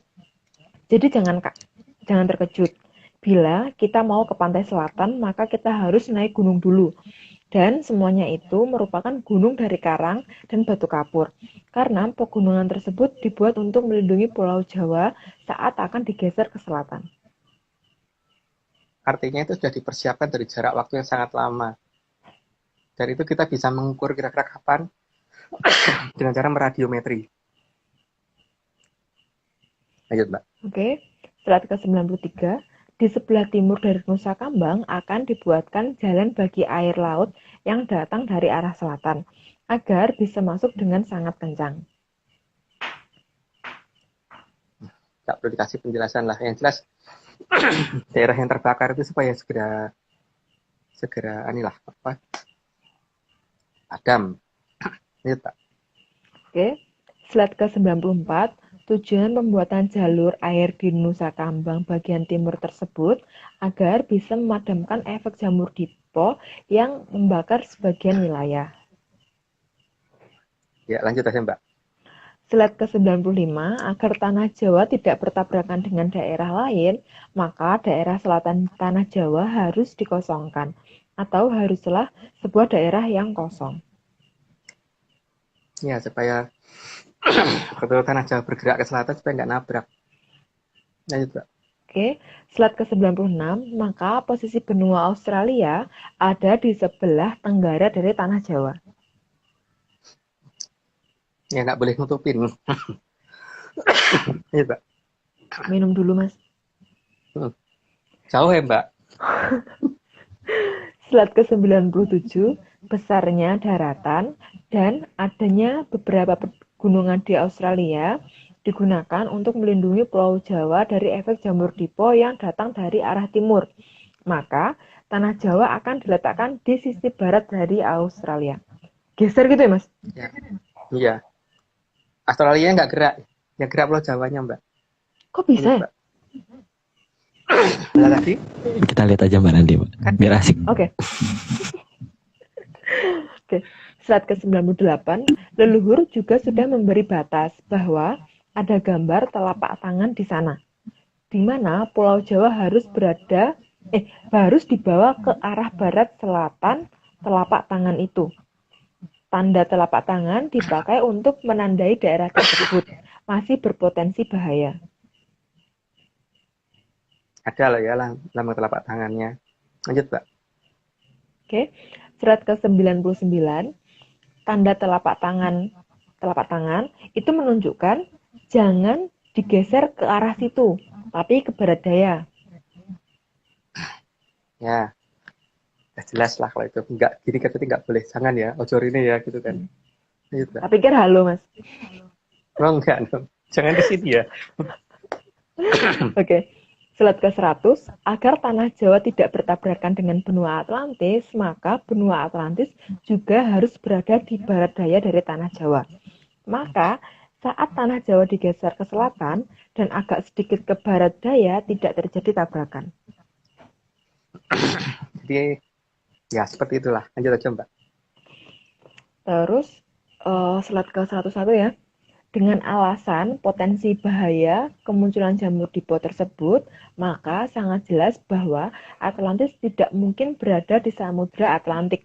Jadi jangan terkejut. Bila kita mau ke pantai selatan, maka kita harus naik gunung dulu. Dan semuanya itu merupakan gunung dari karang dan batu kapur. Karena pegunungan tersebut dibuat untuk melindungi Pulau Jawa saat akan digeser ke selatan. Artinya itu sudah dipersiapkan dari jarak waktu yang sangat lama. Dan itu kita bisa mengukur kira-kira kapan dengan cara meradiometri. Lanjut, Mbak. Oke, slide ke-93. Di sebelah timur dari Nusa Kambang akan dibuatkan jalan bagi air laut yang datang dari arah selatan, agar bisa masuk dengan sangat kencang. Nggak perlu dikasih penjelasan lah. Yang jelas, daerah yang terbakar itu supaya segera padam. Lanjut, Pak. Oke, slide ke-94. Tujuan pembuatan jalur air di Nusa Kambang bagian timur tersebut agar bisa memadamkan efek jamur dipo yang membakar sebagian wilayah. Ya, lanjut aja, Mbak. Slide ke-95, agar tanah Jawa tidak bertabrakan dengan daerah lain, maka daerah selatan tanah Jawa harus dikosongkan, atau haruslah sebuah daerah yang kosong. Ya, supaya kalau tanah Jawa bergerak ke selatan supaya nggak nabrak. Lanjut, Mbak. Oke, slide ke-96, maka posisi benua Australia ada di sebelah tenggara dari tanah Jawa. Ya, nggak boleh nutupin. Lanjut, Mbak. Minum dulu, Mas. Jauh ya, Mbak. Slide ke-97, besarnya daratan dan adanya beberapa pegunungan di Australia digunakan untuk melindungi Pulau Jawa dari efek jamur dipo yang datang dari arah timur. Maka, tanah Jawa akan diletakkan di sisi barat dari Australia. Geser gitu ya, Mas? Ya. Iya. Australia nggak gerak. Yang gerak Pulau Jawanya, Mbak. Kok bisa ya? Mbak. Nah, tadi Kita lihat aja Mbak nanti, Mbak. Biar asik. Oke. Oke. Slide ke-98, leluhur juga sudah memberi batas bahwa ada gambar telapak tangan di sana, di mana Pulau Jawa harus dibawa ke arah barat selatan telapak tangan itu. Tanda telapak tangan dipakai untuk menandai daerah tersebut masih berpotensi bahaya. ada loh ya lambang telapak tangannya. Lanjut, Mbak. Oke. Slide ke-99, tanda telapak tangan itu menunjukkan jangan digeser ke arah situ, tapi ke barat daya. Ya, jelas lah kalau itu nggak gini kan nggak boleh, jangan ya, ojo ini ya gitu kan. Lanjut, Mbak. Tak pikir halo, Mas. Oh enggak dong, jangan di sini ya. Oke. Slide ke-100, agar tanah Jawa tidak bertabrakan dengan benua Atlantis, maka benua Atlantis juga harus berada di barat daya dari tanah Jawa. Maka, saat tanah Jawa digeser ke selatan dan agak sedikit ke barat daya, tidak terjadi tabrakan. Jadi ya seperti itulah. Lanjut aja, Mbak. Terus, slide ke-101 ya. Dengan alasan potensi bahaya kemunculan jamur dipo tersebut, maka sangat jelas bahwa Atlantis tidak mungkin berada di Samudra Atlantik.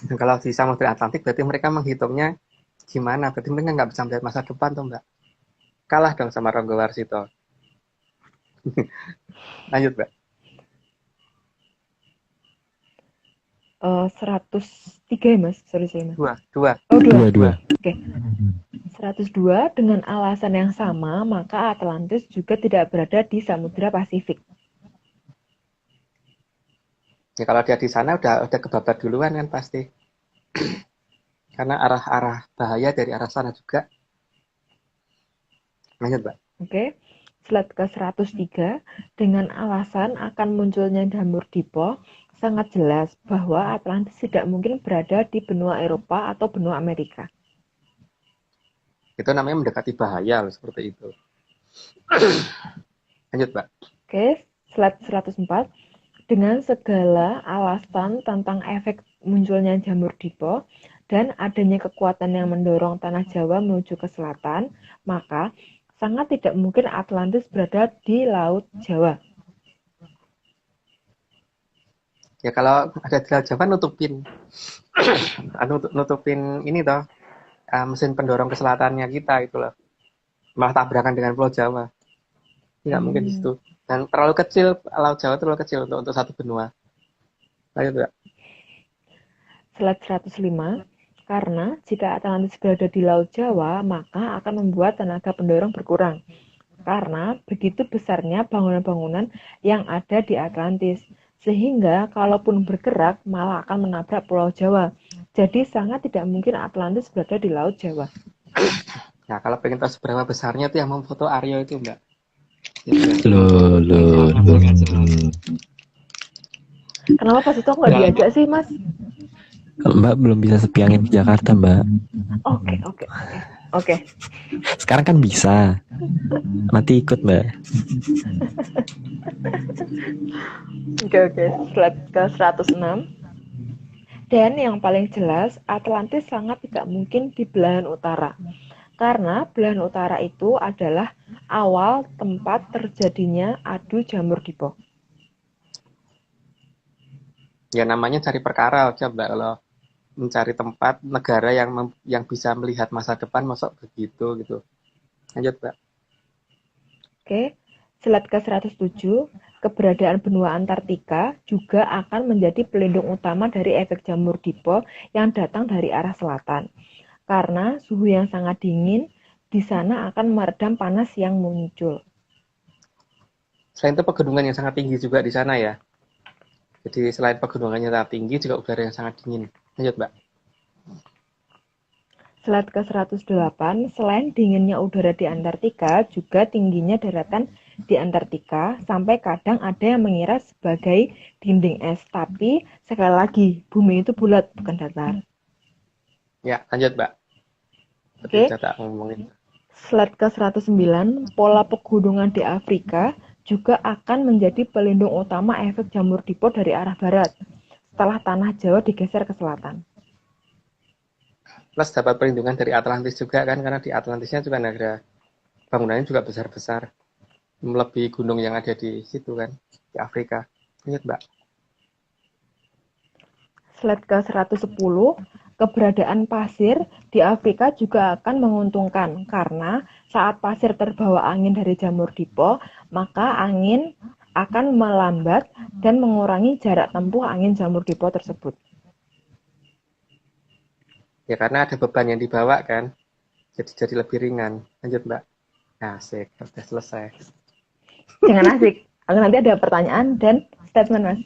Kalau di Samudra Atlantik berarti mereka menghitungnya gimana? Berarti mereka nggak bisa melihat masa depan tuh, Mbak. Kalah dong sama Ronggo Warsito. Lanjut, Mbak. 103 ya, Mas? Sorry, Mas. Dua. Oh, dua. Dua. Oke. 102, dengan alasan yang sama, maka Atlantis juga tidak berada di Samudra Pasifik. Ya kalau dia di sana udah kebabat duluan kan pasti. Karena arah bahaya dari arah sana juga. Lanjut, Mbak. Oke. Slide ke-103, dengan alasan akan munculnya jamur dipo, sangat jelas bahwa Atlantis tidak mungkin berada di benua Eropa atau benua Amerika. Itu namanya mendekati bahaya loh, seperti itu. Lanjut, Mbak. Oke, slide 104. Dengan segala alasan tentang efek munculnya jamur dipo dan adanya kekuatan yang mendorong tanah Jawa menuju ke selatan, maka sangat tidak mungkin Atlantis berada di Laut Jawa. Ya kalau ada di Laut Jawa nutupin nutupin ini toh, mesin pendorong ke selatannya kita itu loh. Malah tabrakan dengan Pulau Jawa. Nggak mungkin di situ. Dan terlalu kecil, Laut Jawa terlalu kecil untuk satu benua. Lanjut, Mbak. Slide 105. Karena jika Atlantis berada di Laut Jawa, maka akan membuat tenaga pendorong berkurang. Karena begitu besarnya bangunan-bangunan yang ada di Atlantis. Sehingga kalaupun bergerak, malah akan menabrak Pulau Jawa. Jadi sangat tidak mungkin Atlantis berada di Laut Jawa. Nah, kalau pengen tahu seberapa besarnya tuh yang memfoto Aryo itu, Mbak. Loh. Kenapa pas itu aku nggak diajak sih, Mas? Mbak belum bisa sepiangin ke Jakarta, Mbak. Oke. Sekarang kan bisa. Nanti ikut, Mbak. Oke. Slide ke 106. Dan yang paling jelas, Atlantis sangat tidak mungkin di belahan utara. Karena belahan utara itu adalah awal tempat terjadinya adu jamur dipo. Ya namanya cari perkara aja, Mbak. Kalau mencari tempat negara yang bisa melihat masa depan, masuk begitu gitu. Lanjut, Mbak. Oke, slide ke 107. Keberadaan benua Antartika juga akan menjadi pelindung utama dari efek jamur dipo yang datang dari arah selatan. Karena suhu yang sangat dingin di sana akan meredam panas yang muncul. Selain itu pegunungan yang sangat tinggi juga di sana ya. Jadi selain pegunungannya sangat tinggi, juga udara yang sangat dingin. Lanjut, Mbak. Slide ke 108, selain dinginnya udara di Antartika, juga tingginya daratan di Antartika, sampai kadang ada yang mengira sebagai dinding es. Tapi sekali lagi, bumi itu bulat, bukan datar. Ya, lanjut, Mbak. Oke. Kita ngomongin. Slide ke 109, pola pegunungan di Afrika juga akan menjadi pelindung utama efek jamur dipo dari arah barat, setelah tanah Jawa digeser ke selatan. Plus dapat perlindungan dari Atlantis juga kan, karena di Atlantisnya juga ada bangunannya juga besar-besar, melebihi gunung yang ada di situ kan, di Afrika. Ingat, Mbak. Slide ke 110, keberadaan pasir di Afrika juga akan menguntungkan karena saat pasir terbawa angin dari jamur dipo, maka angin akan melambat dan mengurangi jarak tempuh angin jamur dipo tersebut. Ya karena ada beban yang dibawa kan, jadi lebih ringan. Lanjut, Mbak. Asik, sudah selesai. Jangan asik, nanti ada pertanyaan dan statement, Mas.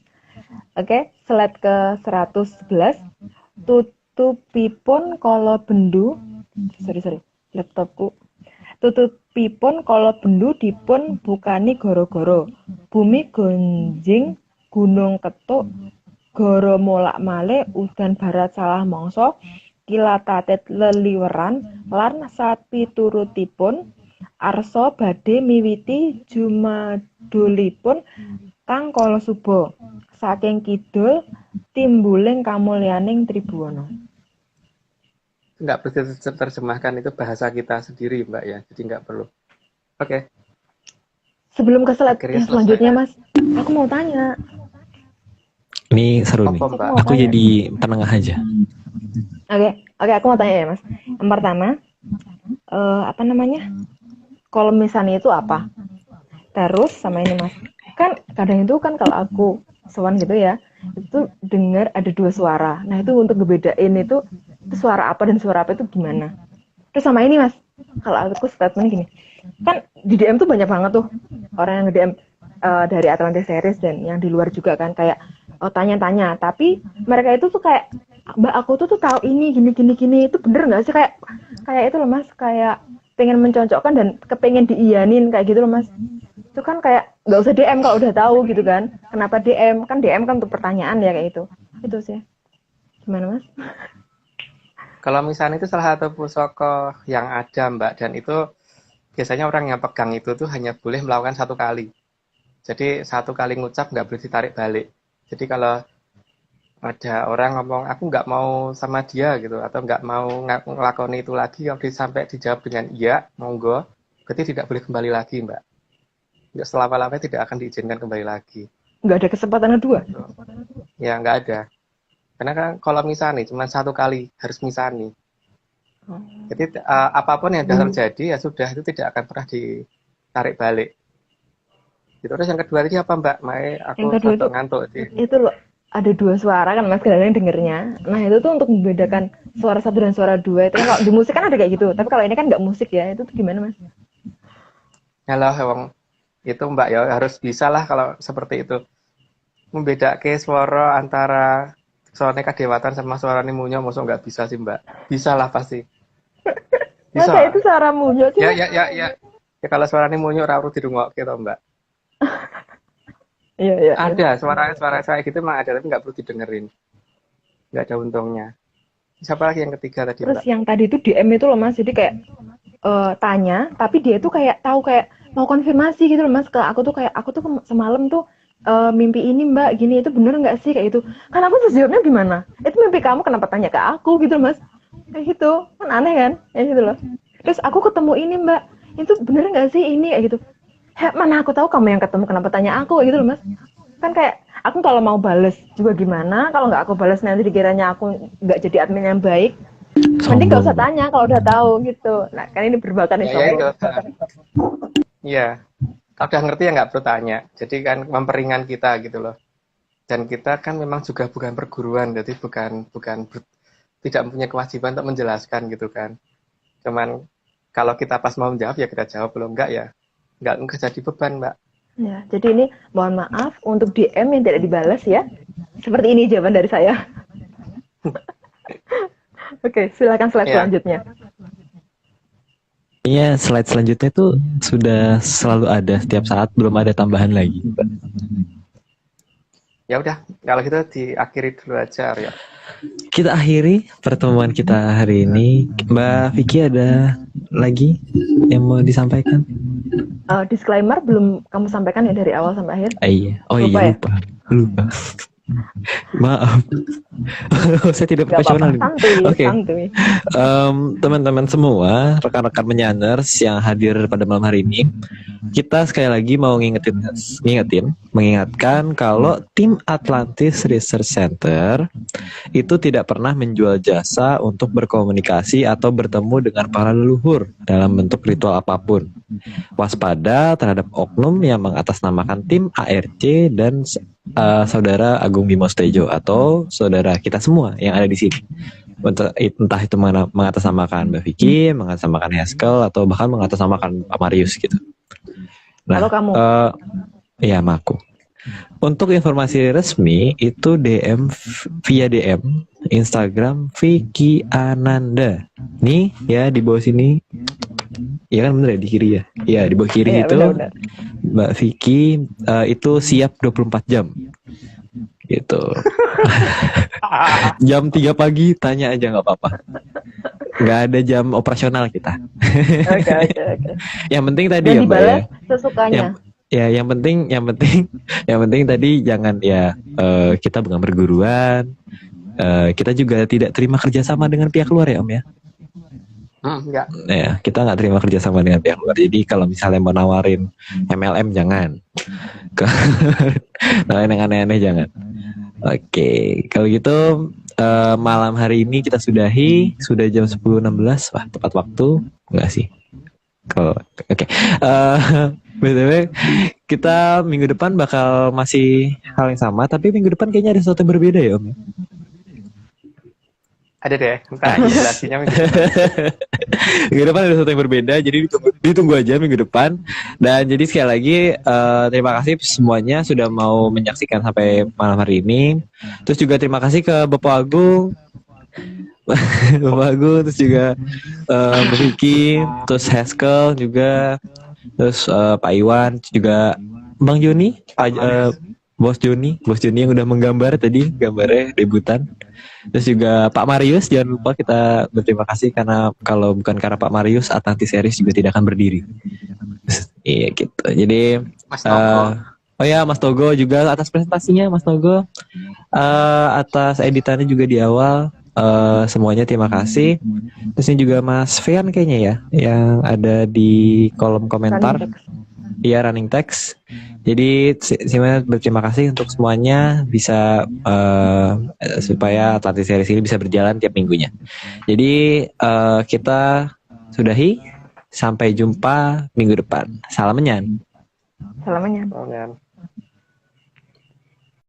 Oke, slide ke 111. Tutupipun kala bendu, laptopku. Tutupipun kala bendu dipun bukani goro-goro. Bumi gonjing, gunung ketuk, goro molak-malik, udan barat salah mangsa, kilatatit leliweran, lan sapiturutipun arsa badhe miwiti jumadulipun kang kala suba. Saking kidul timbuling kamulyaning Tribhuwana. Nggak perlu terjemahkan, itu bahasa kita sendiri, Mbak ya. Jadi nggak perlu. Oke. Sebelum ke slide Akhirnya yang selesai. selanjutnya, Mas, aku mau tanya. Ini seru nih. Mbak? Aku jadi penengah aja. Oke, aku mau tanya ya, Mas. Yang pertama, apa namanya? Kalau misalnya itu apa? Terus sama ini, Mas. Kan kadang itu kan kalau aku sowan gitu ya, itu dengar ada dua suara. Nah, itu untuk ngebedain itu suara apa dan suara apa itu gimana? Terus sama ini, Mas. Kalau aku statement gini. Kan di DM tuh banyak banget tuh orang yang nge-DM dari Atlantis Series dan yang di luar juga kan kayak tanya-tanya, tapi mereka itu tuh kayak Mbak aku tuh tahu ini gini itu bener nggak sih kayak itu loh Mas, kayak pengen mencocokkan dan kepengen diiyanin kayak gitu loh Mas. Itu kan kayak nggak usah DM kalau udah tahu gitu kan. Kenapa DM? Kan DM kan untuk pertanyaan ya kayak itu. Itu sih. Gimana Mas? Kalau misalnya itu salah satu pusaka yang ada, Mbak, dan itu biasanya orang yang pegang itu tuh hanya boleh melakukan satu kali. Jadi satu kali ngucap nggak boleh ditarik balik. Jadi kalau ada orang ngomong aku nggak mau sama dia gitu atau nggak mau ngelakoni itu lagi, kalau sampai dijawab dengan iya monggo, berarti tidak boleh kembali lagi, Mbak. Selama-lamanya tidak akan diizinkan kembali lagi. Nggak ada kesempatan kedua. Ya nggak ada. Karena kan kalau misalnya cuma satu kali harus misalnya. Jadi apapun yang sudah terjadi ya sudah, itu tidak akan pernah ditarik balik. Gitu. Terus yang kedua tadi apa Mbak? Mae, aku Yang kedua rada ngantuk sih. itu loh, ada dua suara kan Mas, kadang-kadang dengernya. Nah itu tuh untuk membedakan suara satu dan suara dua. Itu kan kalau di musik kan ada kayak gitu. Tapi kalau ini kan nggak musik ya. Itu tuh gimana Mas? Halo, Hewang. Itu Mbak ya harus bisa lah kalau seperti itu. Membedakan suara antara suara kadewatan sama suara munyo, maksud nggak bisa sih Mbak. Bisa lah pasti. Bisa. Masa itu suara munyo sih? Ya. Ya kalau suara munyo ora perlu dirungokke to Mbak. Iya. Ada suara saya gitu emang ada, tapi nggak perlu didengerin. Nggak ada untungnya. Siapa lagi yang ketiga tadi Terus Mbak? yang tadi itu DM itu loh Mas, jadi kayak tanya, tapi dia tuh kayak tahu kayak mau konfirmasi gitu loh Mas ke aku tuh kayak aku tuh semalam tuh mimpi ini Mbak gini, itu bener nggak sih kayak itu? Kan aku terus jawabnya gimana? Itu mimpi kamu, kenapa tanya ke aku gitu loh Mas? Kayak gitu kan aneh kan? Ya gitu loh. Terus aku ketemu ini Mbak, itu bener nggak sih ini kayak gitu? Mana aku tahu kamu yang ketemu, kenapa tanya aku gitu loh Mas? Kan kayak aku kalau mau bales juga gimana, kalau nggak aku bales nanti dikiranya aku nggak jadi admin yang baik. Mending nggak usah tanya kalau udah tahu gitu. Nah kan ini berbakat nih sombong. Iya, kalau udah ngerti ya nggak perlu tanya. Jadi kan memperingan kita gitu loh. Dan kita kan memang juga bukan perguruan, jadi tidak mempunyai kewajiban untuk menjelaskan gitu kan. Cuman kalau kita pas mau menjawab ya kita jawab, belum enggak ya nggak jadi beban Mbak. Ya, jadi ini mohon maaf untuk DM yang tidak dibalas ya. Seperti ini jawaban dari saya. Oke, silakan slide selanjutnya. Iya, slide selanjutnya tuh sudah selalu ada setiap saat, belum ada tambahan lagi. Ya udah, kalau gitu diakhiri dulu aja ya. Kita akhiri pertemuan kita hari ini. Mbak Vicky ada lagi yang mau disampaikan? Disclaimer belum kamu sampaikan ya dari awal sampai akhir? Iya. Oh lupa iya, lupa. Maaf. Saya tidak profesional. Oke. Teman-teman semua, rekan-rekan Menyanners yang hadir pada malam hari ini, kita sekali lagi mau mengingatkan kalau tim Atlantis Research Center itu tidak pernah menjual jasa untuk berkomunikasi atau bertemu dengan para leluhur dalam bentuk ritual apapun. Waspada terhadap oknum yang mengatasnamakan tim ARC dan saudara Agung Bimo Stejo atau saudara kita semua yang ada di sini. Entah itu mengatasnamakan Mbak Vicky, mengatasnamakan Haskell, atau bahkan mengatasnamakan Pak Marius gitu. Nah, kalau kamu? Iya, aku. Untuk informasi resmi itu via DM Instagram Vicky Ananda. Nih ya di bawah sini. Iya kan bener ya, di kiri ya. Iya di bawah kiri itu benar. Mbak Vicky itu siap 24 jam. Gitu. Jam 3 pagi tanya aja nggak apa-apa. Nggak ada jam operasional kita. Oke. Yang penting tadi dan ya Mbak ya. Sesukanya. Yang penting tadi jangan ya kita bukan perguruan. Kita juga tidak terima kerjasama dengan pihak luar ya Om ya. Enggak. Ya, kita nggak terima kerjasama dengan pihak luar. Jadi kalau misalnya mau nawarin MLM jangan. Nawarin yang aneh-aneh jangan. Oke, kalau gitu malam hari ini kita sudahi, sudah jam 10.16. Wah, tepat waktu. Enggak sih. Oke. BTW kita minggu depan bakal masih hal yang sama, tapi minggu depan kayaknya ada sesuatu yang berbeda ya Om. Ada deh, entah jelasinnya minggu depan ada sesuatu yang berbeda, jadi ditunggu aja minggu depan. Dan jadi sekali lagi terima kasih semuanya sudah mau menyaksikan sampai malam hari ini. Terus juga terima kasih ke Bapak Agung, terus juga Mbak Vicky, terus Haskell juga, terus Pak Iwan, juga Bang Joni, Bos Joni yang udah menggambar tadi, gambarnya debutan. Terus juga Pak Marius, jangan lupa kita berterima kasih karena kalau bukan karena Pak Marius, Atlantis Series juga tidak akan berdiri. Iya gitu. Jadi Mas Togo. Mas Togo juga atas presentasinya, Mas Togo, atas editannya juga di awal. Semuanya terima kasih. Terus ini juga Mas Fean kayaknya ya, yang ada di kolom komentar. Iya, running text. Jadi Sima berterima kasih untuk semuanya bisa supaya Atlantis Series ini bisa berjalan tiap minggunya. Jadi kita sudahi, sampai jumpa minggu depan. Salam menyan. Salamnya. Oh, kan.